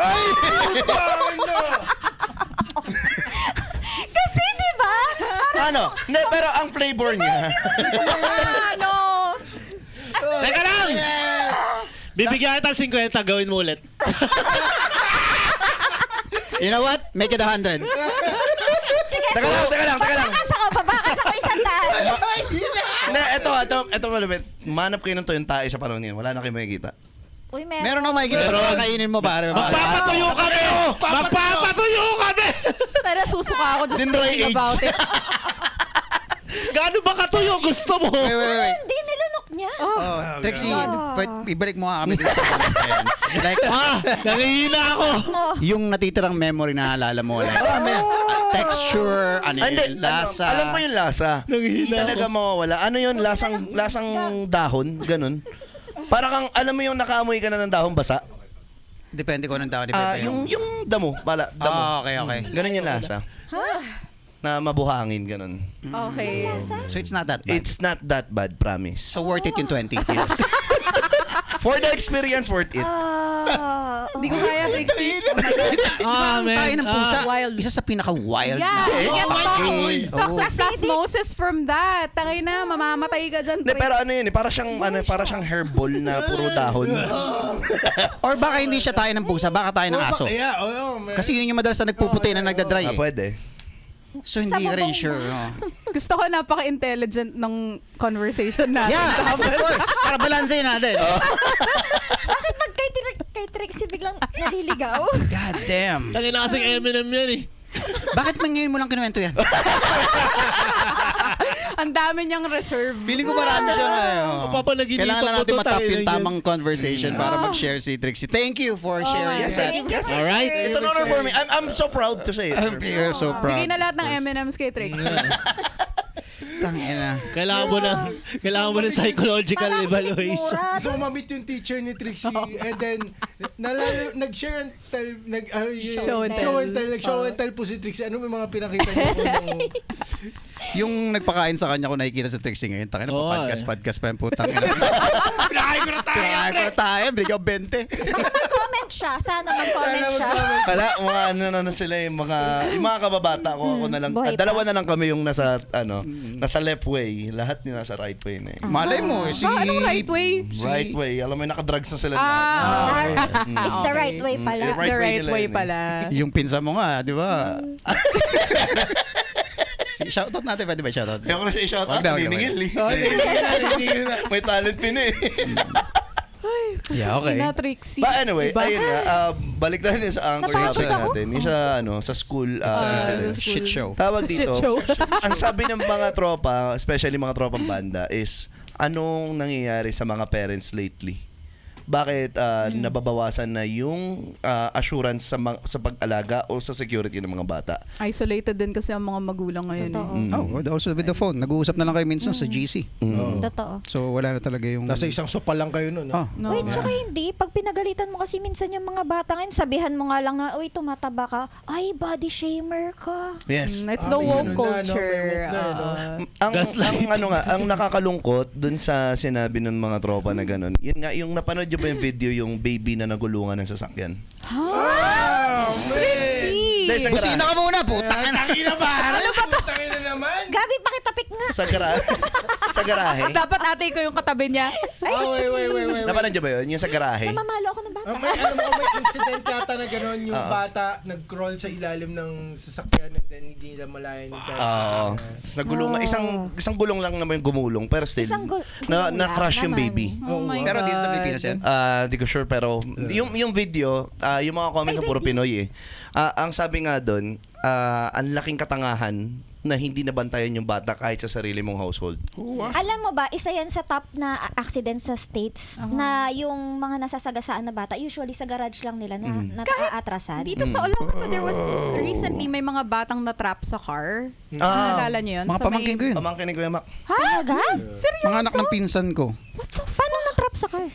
Kasi di ba? Ano? Hindi, pero ang flavor niya. Ano? Teka lang! Bibigyan kita 50, gawin mo ulit. You know what? Make it 100. Sige. Teka lang. Babakas ako 100. Hindi, ito malapit. Manap kayo ng tuyong tae sa panahon yan. Wala na kayo makikita. Uy, Meron akong makikita pero kakainin mo pare. Magpapatuyo kami! Magpapatuyo kami! Tara, susuka ako just Din dry thinking age. about it. Gaano ba katuyo gusto mo? Wait. Hindi nilunok niya. Trixie, ibalik mo nga kami dito sa point na yan. Like, Nangihina ako. yung natitirang memory na naalala mo. Like, texture, ano Hindi, yung lasa. Alam ko yung lasa. Hindi Nanghihina talaga mawawala. Ano yun? Lasang dahon? Ganun. Para kang, alam mo yung nakaamoy ka na ng dahon basa? Depende ko ng tao. Yung damo. Damo. Okay. Ganun yung lasa. Na mabuhangin, ganun. Okay. So it's not that bad. It's not that bad, promise. So worth it yung 20. For the experience, worth it. Hindi ko kaya, Trixie. Man. Tayo ng pusa. wild. Isa sa pinaka-wild. Yeah, you get Okay. toxic plasmosis from that. Tangay na, mamamatay ka dyan. Hindi, pero ano yun eh, para siyang herbal na puro dahon. Or baka hindi siya tayo ng pusa, baka tayo ng aso. Yeah, Kasi yun yung madalas na nagpuputi na nagdadry eh. Pwede. So hindi Sa ka rin bubong sure. na. Gusto ko napaka-intelligent ng conversation natin. Yeah, of course. Para balansehin natin. Bakit pag kay Trixie biglang naliligaw? God damn. Tangin na kasing Eminem yan eh. Bakit man ngayon mo lang kinuwento yan? Ang dami niyang reserve. Feeling ko marami siyang Mapapanaginipan kailangan lang ko natin to, matap tangina yung yan. tamang conversation para mag-share si Trixie. Thank you for sharing yes, that. thank you. All right. It's an honor for me. I'm so proud to say it. I'm so proud. Bigay na lahat ng M&M's kay Trixie. Tangina. Kailangan mo ng psychological evaluation. So, mamit yung teacher ni Trixie and then nag-share and tell, Show and tell. Nag-show and tell po si Trixie. Ano yung mga pinakita niyo po nung... Yung nagpakain sa kanya ko nakikita sa Trixie ngayon. Tangina Oo, pa podcast pa yung putang ina. Pinakain ko na tayo. Bigyan 20. Mag-comment siya. Sana mag-comment siya. Kala, mga ano sila yung mga kababata ko, ako na lang. Buhay pa. Dalawa na lang kami yung nasa left way. Lahat yung nasa right way na eh. Malay mo, si... Anong right way? Right way. Alam mo, nakadrugs na sila. It's the right way pala. Right The way right nila way yun eh. pala. Yung pinsa mo nga, di ba? Shoutout natin, pwede ba shoutout? Kaya ko na siya i-shoutout. Wag na, wag na, Niningil eh. May talent pin eh. Yeah, okay. Ina Trixie. But anyway, Iba. ayun nga. Balik tayo din sa anchor Napagod topic ako. natin. Yung sa school incident. Shit show. Tawag dito, Shit show. ang sabi ng mga tropa, especially mga tropang banda, is anong nangyayari sa mga parents lately? Bakit nababawasan na yung assurance sa pag-alaga o sa security ng mga bata? Isolated din kasi ang mga magulang ngayon. Totoo. Oh, also with the phone. Nag-uusap na lang kayo minsan sa GC. Totoo. So wala na talaga yung... Nasa isang sopa lang kayo nun. Ah, No. Wait, tsaka hindi. Pag pinagalitan mo kasi minsan yung mga bata ngayon, sabihan mo nga lang na, uy, tumataba ka. Ay, body shamer ka. Yes. It's the may woke ganun na, no? May culture. woke na, no? Ang nakakalungkot dun sa sinabi ng mga tropa na ganun. Yun nga, yung napanood nyo ba yung video yung baby na nagulungan ng sasakyan? Trixie! Dahil sa Kusina ka muna, puta ka na. Tangina ba? Ano ba to? Tangina naman. Gabi, pakitapik nga. Sa garahe. Dapat ate ko yung katabi niya. Wait. Napanood nyo ba yun? Yung sa garahe? Namamalo ako ng bata. May incident yata na gano'n yung bata nag-crawl sa ilalim ng sasakyan and then hindi nila malayan yung Oo. Tapos nagulungan. Isang gulong lang naman yung gumulong. Pero still, Gulong na-crush yung lang baby. Oh my Pero God. dito sa Pilipinas yan? Di ko sure pero yung video, yung mga comment ng puro Pinoy eh. Ang sabi nga doon, ang laking katangahan na hindi nabantayan yung bata kahit sa sarili mong household. Alam mo ba, isa yan sa top na accident sa States na yung mga nasasagasaan na bata, usually sa garage lang nila na nataatrasan. Dito sa Olongapo, there was recently may mga batang na-trap sa car. Naalala niyo yun? Mga Sa pamangkin ko yun. Pamangkin ni Kuya Mac. Talaga? Seryoso? Mga anak ng pinsan ko. Paano na-trap sa car?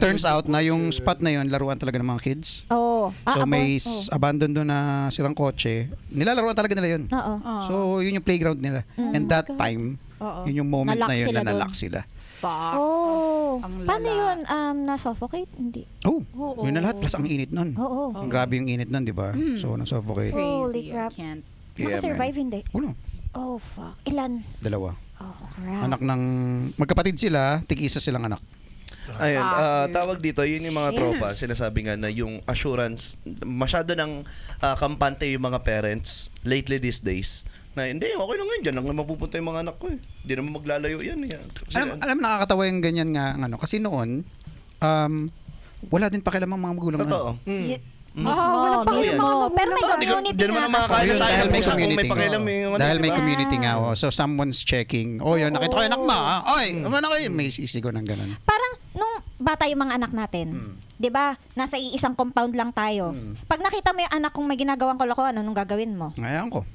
Turns out na yung spot na yun, laruan talaga ng mga kids. Oo. So may abandoned doon na silang kotse. Nilalaruan talaga nila yun. Oo. So yun yung playground nila. And that time, yun yung moment Nalock na yun sila na doon. nalock sila. Fuck. Oh. Ang lala. Paano yun? Na-suffocate? Hindi. Oo. Yun na lahat. Plus ang init nun. Oo. Grabe yung init nun, di ba? So nasuffocate. Holy Crazy. crap. I can't. Nakasurvive hindi? Uno, Oh, fuck. Ilan? dalawa. Oh, crap. Anak ng, magkapatid sila, tig-isa silang anak. Ayun, tawag dito, yun yung mga tropa, sinasabi nga na yung assurance, masyado ng kampante yung mga parents lately these days. Na hindi, okay lang yan, dyan lang mapupunta yung mga anak ko eh. Hindi naman maglalayo yan. Kasi, Alam nakakatawa yung ganyan nga, ano, kasi noon, wala din pakialam ang mga magulang na. totoo. Walang pakialam. Pero may community Di naman nga mga kasi. kaya tayo Dahil may kung community may pakialam nga. yung Dahil may diba? community nga. So someone's checking. Oh, yun, nakita ko yung anak mo. Oy, ano kayo? May sisigaw ng ganun. Parang nung bata yung mga anak natin, 'di ba? Nasa isang compound lang tayo. Pag nakita mo yung anak kong may ginagawang kalokohan, anong gagawin mo? Ngayon ko.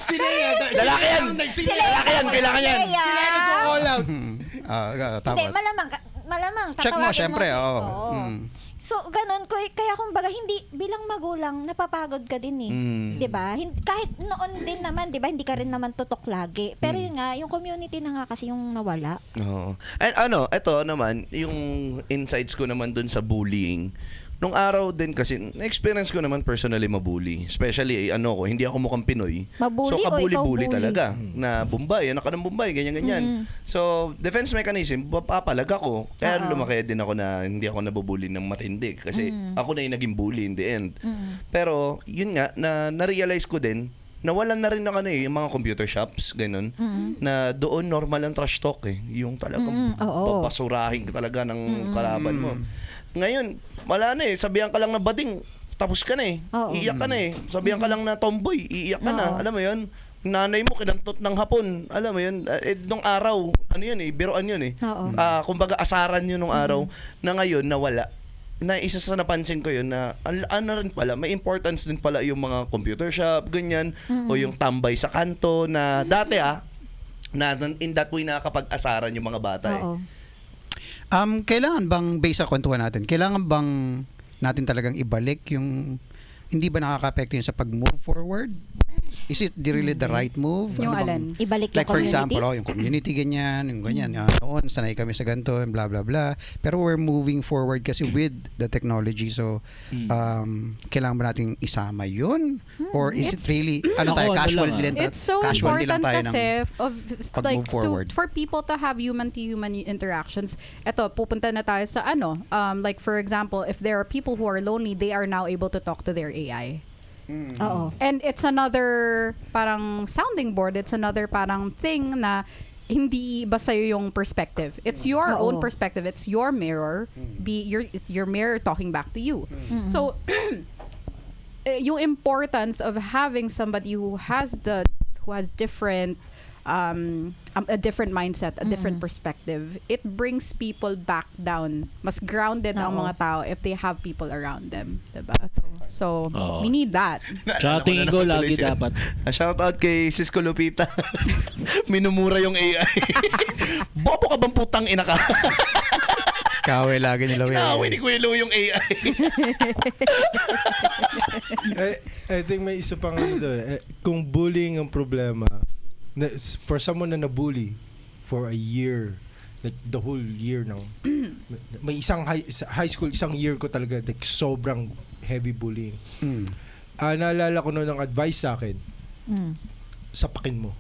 Sila yata. Lalaki yan! Lalaki yan! Kailangan yan! Sila Call out. Hindi, Tapos. malamang. Check mo, tatawagin syempre. si- Oo. Oo. Mm. So, ganun. Kaya kumbaga, hindi, bilang magulang, napapagod ka din eh. Di ba? Kahit noon din naman, di ba, hindi ka rin naman tutok lagi. Pero yun nga, yung community na nga kasi yung nawala. Oo. And ito naman, yung insights ko naman dun sa bullying. nung araw din kasi, na-experience ko naman personally mabully. Especially, hindi ako mukhang Pinoy. Mabully so, o ikaw kabuli-bully bully? talaga. Na Bombay, anak ka ng Bombay, ganyan-ganyan. So, defense mechanism, papalag ako. Kaya lumaki din ako na hindi ako nabubully ng matindi. Kasi ako na yung naging bully in the end. Pero, yun nga, na-realize ko din, nawalan na rin ng yung mga computer shops, ganun, na doon normal ang trash talk Yung talagang papasurahin ka talaga ng kalaban mo. Ngayon, wala na sabihan ka lang na bading, tapos ka na iiyak ka na Sabihan ka lang na tomboy, iiyak ka na. Alam mo yun? Nanay mo kinantot ng hapon. Alam mo yun? Nung araw, biroan yun kumbaga asaran yun nung araw, na ngayon nawala. Na isa sa napansin ko yun na rin pala, may importance din pala yung mga computer shop, ganyan, o yung tambay sa kanto na dati na in that way nakakapag-asaran yung mga bata Kailangan bang, based sa kwentuhan natin, kailangan bang natin talagang ibalik yung, hindi ba nakaka-apekto yun sa pag-move forward? Is it really the right move? Yung Ano bang- alin? Ibalik Like yung for community? example, yung community ganyan, yung ganyan. Noon, sanay kami sa ganito, and blah, blah, blah. Pero we're moving forward kasi with the technology. So, kailangan ba nating isama yun? Or is it really, casual lang, din? It's so Casual din lang important tayo ng kasi pag-move forward. for people to have human-to-human interactions. Eto, pupunta na tayo sa like for example, if there are people who are lonely, they are now able to talk to their AI. Oo. And it's another parang sounding board. It's another parang thing na hindi ba sa'yo yung perspective. It's your own perspective. It's your mirror. Your mirror talking back to you. So, yung importance of having somebody who has different a different mindset, a different perspective, it brings people back down. Mas grounded ang mga tao if they have people around them, diba? So, we need that. Tsaka tingin ko lagi dapat. Shout out kay Cisco Lupita. Minumura yung AI. Bobo ka bang putang ina ka? Kaway lagi nila. Kaway ni Kuya Lou yung AI. I think may isa pang kung bullying ang problema, for someone na nabully for a year, like the whole year now, may isang high school, isang year ko talaga, like sobrang heavy bullying. Naalala ko noon ng advice sa akin, sapakin mo.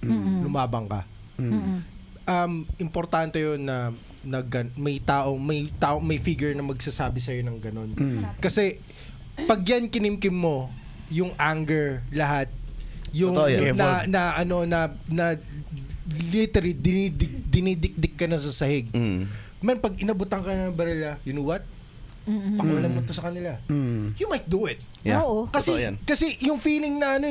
Lumabang ka. Importante yun na may figure na magsasabi sa'yo ng ganon. Kasi pag yan kinimkim mo, yung anger, lahat, yung na literally dinidikdik ka na sa sahig. Man, pag inabutan ka na ng barila, you know what? Pakialam mo to sa kanila. You might do it. Yeah. Oo. Kasi yung feeling na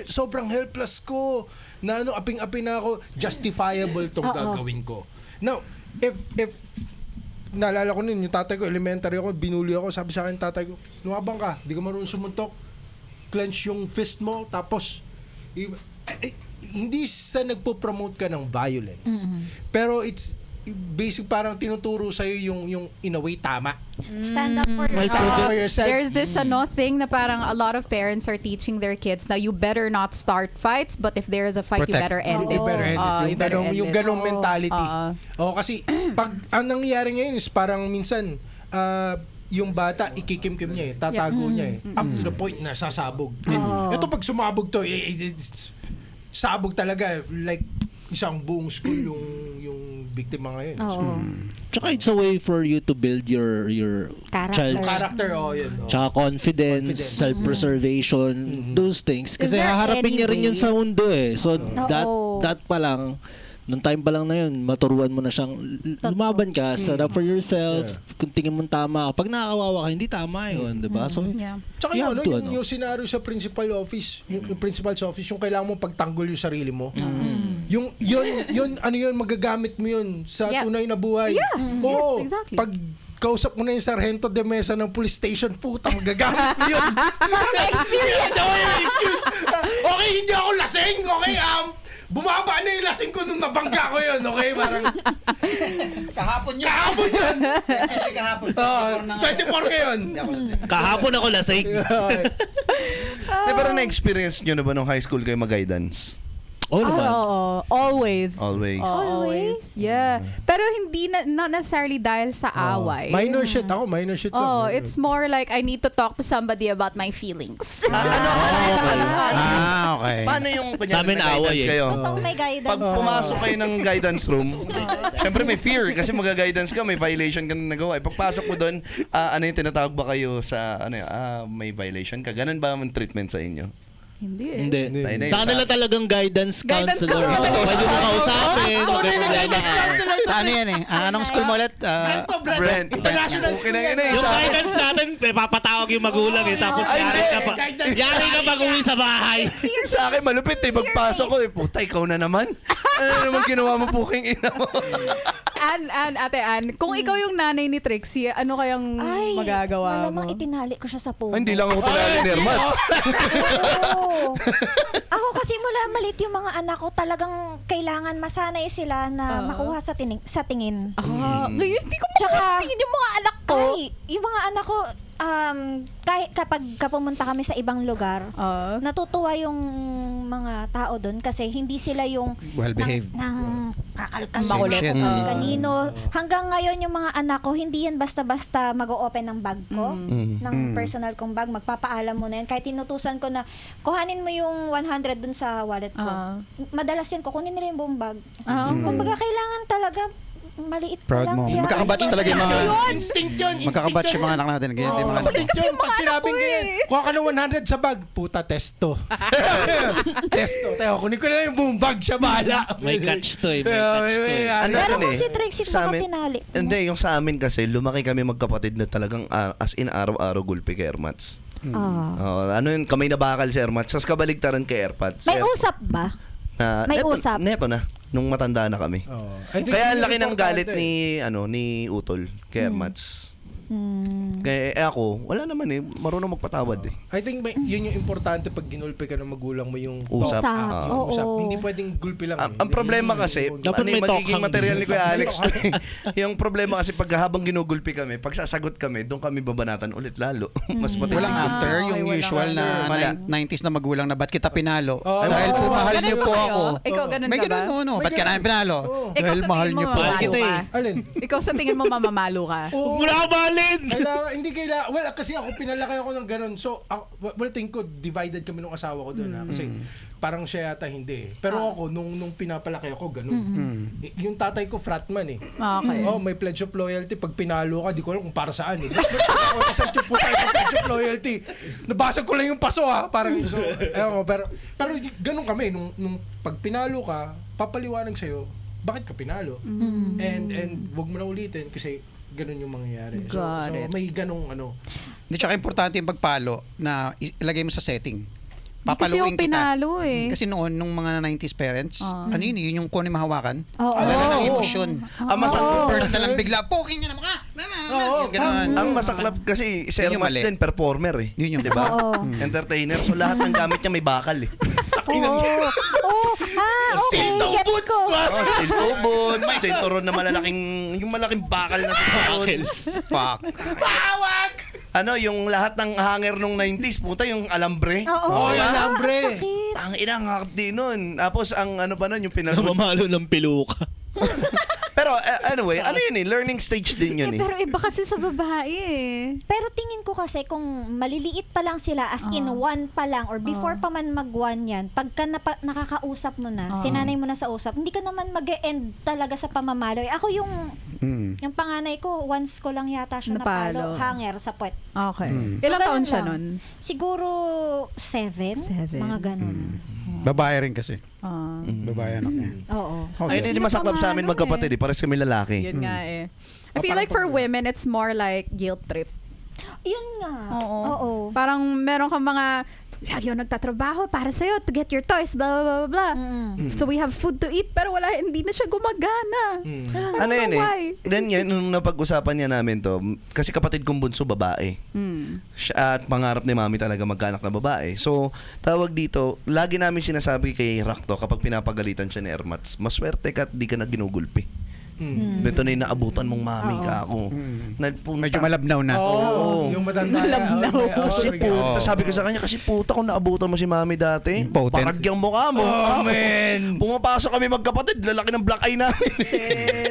sobrang helpless ko, na aping-api na ako, justifiable tong gagawin ko. Now, if naalala ko nun, yung tatay ko, elementary ako, binuli ako, sabi sa akin tatay ko, lumabang ka, di ka marunong sumuntok, clench yung fist mo, tapos hindi sa nagpo-promote ka ng violence. Pero it's basic, parang tinuturo sa'yo yung in a way tama. Stand up for yourself. There's this thing na parang a lot of parents are teaching their kids na you better not start fights, but if there is a fight, you better end it. You better end it. Yung ganong mentality. Kasi pag ang nangyayari ngayon is parang minsan yung bata, ikikimkim niya tatago niya up to the point na sasabog. Ito pag sumabog to, sabog talaga, like isang buong school yung biktima ngayon. Tsaka it's a way for you to build your child's Character, yun. tsaka confidence, self-preservation, those things. Kasi Is there haharapin niya rin any yun sa mundo So Oo. that pa lang, nung time pa lang na yun, maturuan mo na siyang lumaban ka, stand up for yourself, kung tingin mo tama ka. Pag nakakawawa ka, hindi tama yun, di ba? So, Tsaka you have to, yung scenario sa principal office, yung principal's office, yung kailangan mo pagtanggol yung sarili mo. Yung yun, magagamit mo yun sa tunay na buhay. Oo, Yes, exactly. Pag kausap mo na yung sargento de mesa ng police station, puta, magagamit mo yun. Experience. Okay, hindi ako lasing. Okay, bumaba na yung lasing ko nung nabangga ko yun. Okay, parang Kahapon yun. Kahapon. 24 ngayon. kahapon ako lasing. Pero na-experience nyo na ba nung high school kayo mag-guidance? Oh, naman. Always. Always. Always? Yeah. Pero hindi not necessarily dahil sa away. Minor shit ako, minor shit lang. Oh, it's more like I need to talk to somebody about my feelings. Okay. Paano yung kunyari Sa amin may guidance away eh. kayo? Totoong may guidance. Pag pumasok kayo ng guidance room, syempre may fear kasi mag-guidance ka, may violation ka na nagawa. Pagpasok mo doon, ano yung tinatawag ba kayo sa, may violation ka? Ganun ba ang treatment sa inyo? Hindi. Hindi. Tayo na yun. Sa kanila talagang guidance Guidance counselor. kasi talaga. Pwede mo kausapin. Sa ano yan eh? Anong school mo ulit? Brent. International school yan. Yung guidance natin, papatawag yung magulang eh. Tapos yari ka pag-uwi sa bahay. Sa akin, malupit eh. Pagpasok ko eh, puta, ikaw na naman. Ano naman ginawa mo puking ina mo? Ate Ann, kung ikaw yung nanay ni Trixie, ano kayang magagawa mo? malamang itinali ko siya sa puno. Hindi lang ako tinali ni Hermats. Oo. Ako kasi mula malit yung mga anak ko, talagang kailangan masanay sila na makuha sa tingin. Ngayon, hindi ko makasatingin yung mga anak ko. Ay, yung mga anak ko, kahit kapag pumunta kami sa ibang lugar, natutuwa yung mga tao doon kasi hindi sila yung Well-behaved. ng kakalkal Makulit. Shit. kanino. Hanggang ngayon yung mga anak ko, hindi yan basta-basta mag-o-open ng bag ko, ng personal kong bag, magpapaalam mo na yan. Kahit tinutusan ko na, kuhanin mo yung 100 dun sa wallet ko. Madalas yan, kukunin nila yung buong bag. Kumbaga, kailangan talaga maliit pa Proud lang. mo. yan. Magkakabatch talaga yung mga... Instinct yun. Magkakabatch yung mga anak natin. Ganyan din mga Instinct yun. Pag sinabing ganyan, kuha ka ng 100 sa bag, puta, testo. Testo. Tayo, kunin ko na lang yung buong bag, siya bahala. May catch to eh. May catch to eh. Ano Pero yun kung eh, si Trixie sa baka amin- tinali. Hindi, yung sa amin kasi, lumaki kami magkapatid na talagang as in araw-araw gulpi kay Ermats. Ano yun, kamay na bakal si Ermats. Tapos kabaligtaran kay Erpats. May usap ba? May usap? Neto na, nung matanda na kami. Kaya ang laki ng galit ni Utol kay Ermats. Kaya ako, wala naman eh, marunong magpatawad eh. I think yun yung importante pag ginulpi ka ng magulang mo yung Usap. Oo. usap. Hindi pwedeng gulpi lang. Ang problema kasi, Dapat may magiging talk material ni hang. Kuya Alex. Yung problema kasi pag habang ginugulpi kami, pag sasagot kami, doon kami babanatan ulit lalo. Mas matindi. Walang after, yung walang usual na Wala. 90s na magulang na ba't kita pinalo? Oo. Dahil po mahal Ganun niyo ba po kayo? ako. Ikaw, ganun May ka ba? ganun, no? Ba't ka namin pinalo? Ikaw Dahil sa mahal tingin mo, niyo po ako. mamalo ka. Alin? Ikaw sa tingin mo, mamamalo ka. Oo. Wala ka balin! Hindi kailangan. Well, kasi ako pinalaki ako ng ganun. So, tingin ko, divided kami nung asawa ko doon. Kasi parang siya yata hindi. Pero ako, nung pinapalaki ako, ganun. Yung tatay ko, fratman eh. Okay. Oh, may pledge of loyalty. Pag pinalo ka, di ko alam kung para saan eh. Ako, isang tipo tayo sa pledge of loyalty. Nabasag ko lang yung paso ha. Parang, so, ewan ko, pero ganun kami. Nung pag pinalo ka, papaliwanag sa'yo, bakit ka pinalo? And wag mo na ulitin kasi ganun yung mangyayari. So Got it. may ganung ano. Hindi, tsaka importante yung pagpalo na ilagay mo sa setting. Kasi yung Papaluin kita. pinalo eh. Kasi noon, nung mga 90s parents, ano yun, yun yung kung mahawakan. Oo. Wala ng emosyon. Personal lang bigla, poking na naman ka! Yung ganun. Ang masaklap kasi si Yun yung Ermats mali. din, performer eh. Yun yung Di ba? Oo. Entertainer. So lahat ng gamit niya may bakal eh. Okay, gets ko. Oh, steel toe boots, cinturon na yung malaking bakal na cinturon. Fuck. Ano, yung lahat ng hanger nung 90s, puta, yung alambre. Oo. yung alambre. Sakit. Ang ina, ang hakap din nun. Tapos, ang ano pa nun, yung pinalo. Namamalo ng piluka. Pero, anyway, ano yun eh, learning stage din yun eh. Pero iba kasi sa babae eh. Pero tingin ko kasi kung maliliit pa lang sila, as in one pa lang, or before pa man mag-one yan, pagka nakakausap mo na, sinanay mo na sa usap, hindi ka naman mag-e-end talaga sa pamamalo. Ako yung panganay ko, once ko lang yata siya napalo, hanger sa puwet. Okay. Ilang So, taon ganun siya lang. nun? Siguro 7, mga ganun. Babae rin kasi. Ah. Babae anak niya. Oo. Ay, hindi masaklap sa amin magkapatid eh. Pares kami lalaki. Yun nga eh. I feel like for women, it's more like guilt trip. Yun nga. Oo. Parang meron kang mga, lagi ako nagtatrabaho para sa'yo to get your toys, blah, blah, blah, blah. So we have food to eat, pero hindi na siya gumagana. I don't Ano yun know eh? why. Then yan, nung napag-usapan niya namin to, kasi kapatid kong bunso babae. Siya at pangarap ni mami talaga magkaanak na babae. So, tawag dito, lagi namin sinasabi kay Rakto kapag pinapagalitan siya ni Ermats, maswerte ka at di ka na ginugulpi. Ito na yung naabutan mong mami ka ako. Medyo malabnaw na. Oo. Yung matanda. Kasi puta, sabi ko sa kanya, kasi puta kung naabutan mo si mami dati, Impotent. paragyang mukha mo. Amen. Pumapasok kami magkapatid, lalaki ng black eye namin.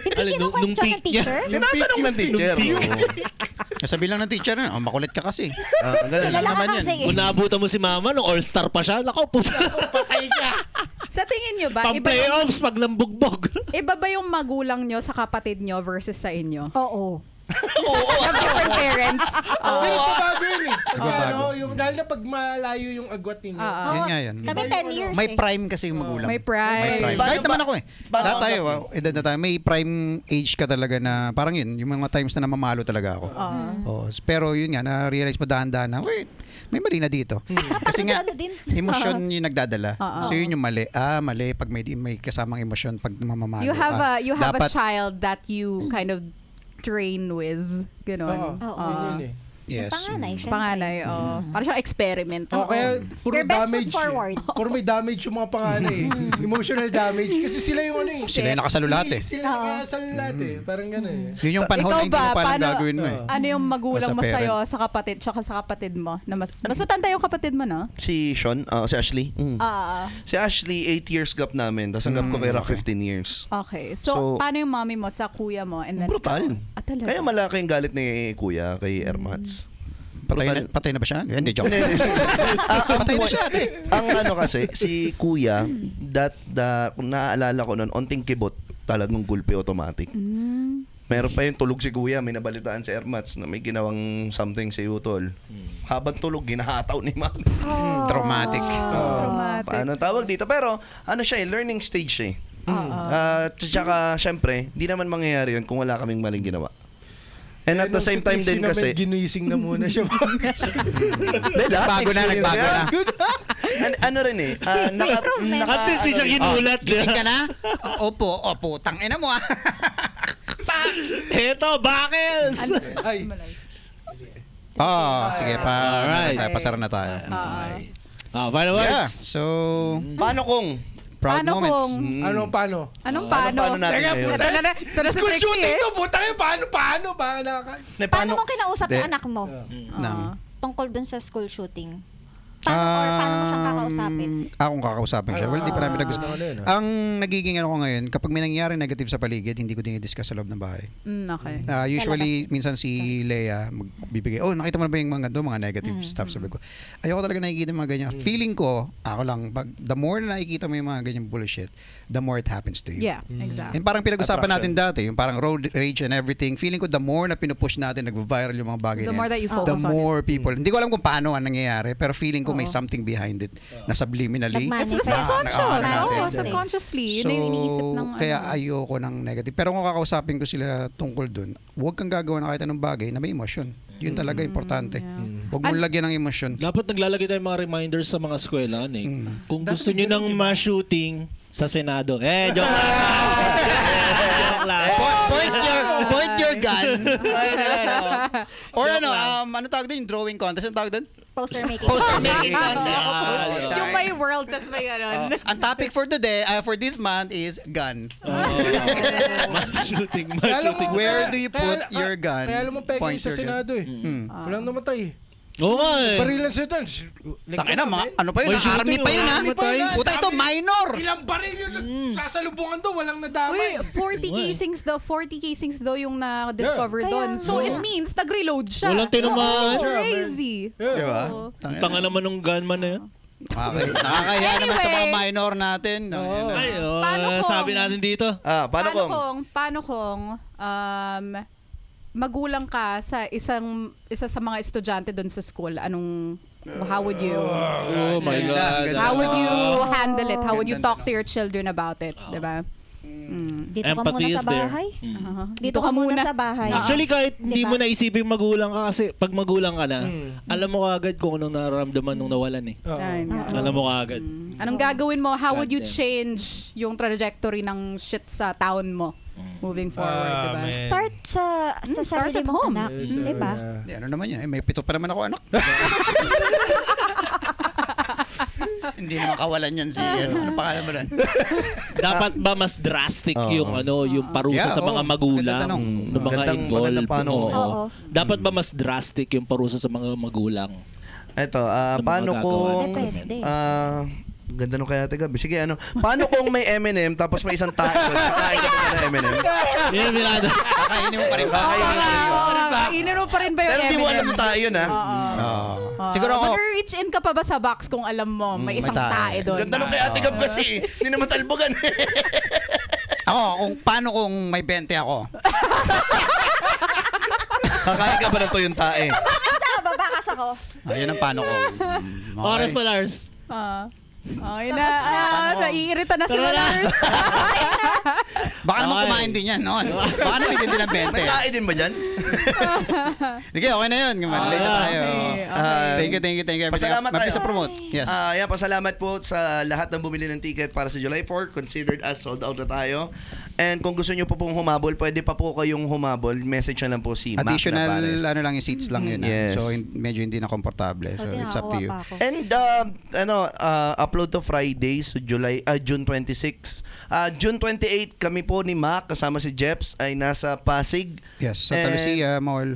Hindi kino-question ng teacher? Tinatanong ng teacher. Sabi lang ng teacher na, makulit ka kasi. Kilala ka kasi. Kung naabutan mo si mama, nung all-star pa siya, nako, puta. Patay ka. Sa tingin nyo ba, Pang-playoffs, pag lambugbog. iba ba yung magulang nyo sa kapatid nyo versus sa inyo? Oo. Have different parents. Pero bago yun eh. Nagbabago. Yung, dahil na pag malayo yung agwat ninyo. Yun nga yan. Kami 10 years May eh. prime kasi yung magulang. May prime. Kahit naman ako eh. Lahat tayo, edad na tayo. May prime age ka talaga na parang yun, yung mga times na namamalo talaga ako. Pero yun nga, na-realize mo dahan-dahan na, wait, may mali na dito. Kasi nga, Ano din? emosyon yung nagdadala. So yun yung mali. Mali pag may kasamang emosyon pag mamamalo. You have a Dapat- child that you kind of train with. Ganon. Yun eh. Yes. Panganay, syempre. Panganay, Parang siyang experiment. Kaya puro Your best foot damage. forward. Puro may damage yung mga panganay eh. Emotional damage. Kasi sila yung ano eh. Sila yung nakasalo lahat eh. Sila yung nakasalo lahat eh. Parang gano'n eh. Yun yung panahon Ikaw na hindi mo ba, pa alam paano- gagawin mo eh. Ano yung magulang As a mo parent. sa'yo sa kapatid tsaka sa kapatid mo? Na mas matanda yung kapatid mo, no? Si Sean, si Ashley. Si Ashley, 8 years gap namin. Tapos ang gap ko kay Rock 15 years. Okay. So, So- paano yung mommy mo sa kuya mo? And then, Brutal. Talaga? Kaya malaki yung galit ni kuya kay Ermats. Patay na ba siya? Hindi, joke. Patay na siya, ate. Ang ano kasi, si kuya, kung naaalala ko nun, onting kibot, talagang gulpi automatic. Meron pa yung tulog si kuya, may nabalitaan si Ermats na may ginawang something si Utol. Habang tulog, ginahataw ni Max. Traumatic. Traumatic. Paano tawag dito? Pero ano siya learning stage eh. Tsaka, syempre, di naman mangyayari yun kung wala kaming maling ginawa. And at the same time din kasi, Ginuising na muna siya. Nagbago na. ano rin eh, At least di siya ginulat. Gising ka na? Opo, tangina mo ah. Eto, Bakels! Ay, Sige Alright. pasara na tayo. Final Yeah, words. so paano kung? proud Paano moments. kung... anong paano? Anong paano? paano natin ngayon? Ito na si School Trixie shooting eh. to, puta kayo, paano? Paano mo kinausap yung De- anak mo? Nang- Tungkol dun sa school shooting? Paano mo siyang kakausapin? Akong kakausapin siya. Well, di pa namin nag-usap. Ang nagiging ano ko ngayon, kapag may nangyayari negative sa paligid, hindi ko dinidiscuss sa loob ng bahay. Okay. Usually, minsan si Leia magbibigay, nakita mo na ba yung mga negative stuff? Sabi ko, ayoko talaga nakikita yung mga ganyan. Feeling ko, ako lang, the more na nakikita mo yung mga ganyan bullshit, the more it happens to you. Yeah, exactly. And parang pinag-usapan natin dati, yung parang road rage and everything. Feeling ko, the more na pinupush natin, nag-viral yung mga bagay The na more yan, that you the focus on it. more people. Hindi ko alam kung paano ang nangyayari, pero feeling ko may something behind it na subliminally. It's the Manifest. subconscious. natin. Oo, subconsciously. Yun yung iniisip ng... Kaya ayoko ng negative. Pero kung kakausapin ko sila tungkol dun, huwag kang gagawa ng kahit anong bagay na may emosyon. Yun talaga importante. Huwag mong lagyan ng emosyon. Dapat naglalagay tayo mga reminders sa mga eskwela. Kung gusto nyo ng ma-shooting sa Senado. Joke lang. Point your gun. Or ano tawag din? Yung drawing contest. Ano tawag din? Poster making. Poster making contest. Yung may world, tas may gano'n. Ang topic for today, for this month is gun. Ma-shooting. Where do you put your gun? Kaya alam mo, peke Point sa your gun. Senado eh. Walang namatay. Oo nga eh. Barilan sa ito. Tangina, ano pa yun? May shooting, Army pa yun, ha? namatay. Puta, ito, minor. Ilang baril yun sasalubungan doon, walang nadamay. Uy, 40 casings daw yung na-discover Yeah. doon. Kaya So, nga. it means nag-reload siya. Walang tinamaan. Crazy. Di ba? Tanga naman nung gunman na yun. Okay. Nakakahiya naman sa mga Anyway. minor natin. Paano kung- sabi natin dito. Paano kung? Magulang ka sa isa sa mga estudyante doon sa school, how would you Oh my Ganda, God. ganda. how would you handle it? How would you talk to your children about it, 'di ba? Dito ka Empathy muna is sa there. bahay. Uh-huh. Dito ka muna sa bahay. Actually, kahit hindi Diba? mo naisipin magulang ka kasi pag magulang ka na, alam mo kagad kung anong nararamdaman nung nawalan eh. Ayun nga. Alam mo kagad. Anong gagawin mo? How would you Goddamn. change yung trajectory ng shit sa town mo moving forward, 'di ba? Start sa Start sarili at mong home. anak. Diba? Ano naman yan? May 7 pa naman ako, anak. Hindi naman kawalan yan si, ano pangalan mo rin? Dapat ba mas drastic yung yung parusa Yeah, sa mga oo. magulang Ganda tanong. ng mga Magandang involved? panong. Oo. Dapat ba mas drastic yung parusa sa mga magulang? Ito, Sa mga paano gagawa kung... Depende. Ganda nung kaya gabi. Sige, ano. Paano kung may M&M tapos may isang tayo? Kakain ka pa ng M&M? Yan, Milano. Kakainin mo pa rin ba? Kainin mo pa rin ba yung Pero di mo alam M&M? na tayo yun, ha? Siguro ako, Mag-reach in ka pa ba sa box kung alam mo may isang tae doon? Ganda nung kaya Gab kasi. Hindi na matalbogan. ako, paano kung may 20 ako? Kakain ka ba ng tuyong tae? Basta, babakas ako. Ayun ang paano ko. Oras pa, Lars. Ay na, naiirita na si Tara na. Lars. Baka naman Okay. kumain din yan noon. Baka naman din ng 20. May tae din ba dyan? Sige, okay na yun. Malilate na tayo. Okay. Thank you. Pasalamat tayo. Mabilis sa promote. Yes. Yan, pasalamat po sa lahat ng bumili ng ticket para sa July 4. Considered as sold out na tayo. And kung gusto nyo po pong humabol, pwede pa po kayong humabol. Message na lang po si Mac Additional, Navares. ano lang yung seats lang yun. Yes. So, medyo hindi na komportable. So, it's up to you. And upload to Friday, so June 26. June 28 kami po ni Mac kasama si Jeps ay nasa Pasig. Yes, Santa And- Lucia Mall.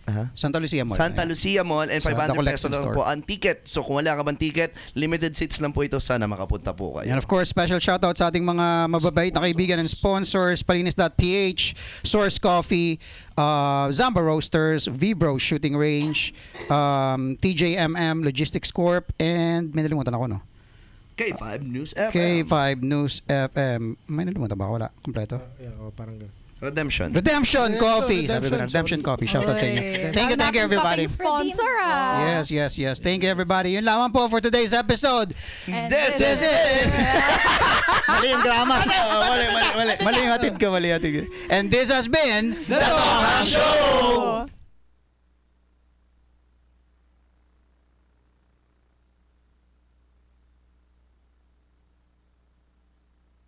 Aha. Santa Lucia Mall. Santa Lucia Mall and Sa 500 The pesos Collection lang Store. po ang ticket. So kung wala ka bang ticket, limited seats lang po ito. Sana makapunta po kayo. And of course, special shoutout sa ating mga mababait na kaibigan and sponsors, Palinis.ph, Source Coffee, Zamba Roasters, V-Bro Shooting Range, TJMM Logistics Corp, and may nalimutan ako, no? K5 News FM. K5 News FM. May nalimutan ba? Wala. Kompleto. Parang gano'n. Redemption. Redemption Coffee. Sabi ko na, Redemption. Redemption Coffee. Shoutout sa inyo. Thank you everybody. Sponsor Yes. Thank you everybody. Yun lamang po for today's episode. This is it! Mali yung drama. Mali. Mali yung hatid ko. And this has been The Talk Show!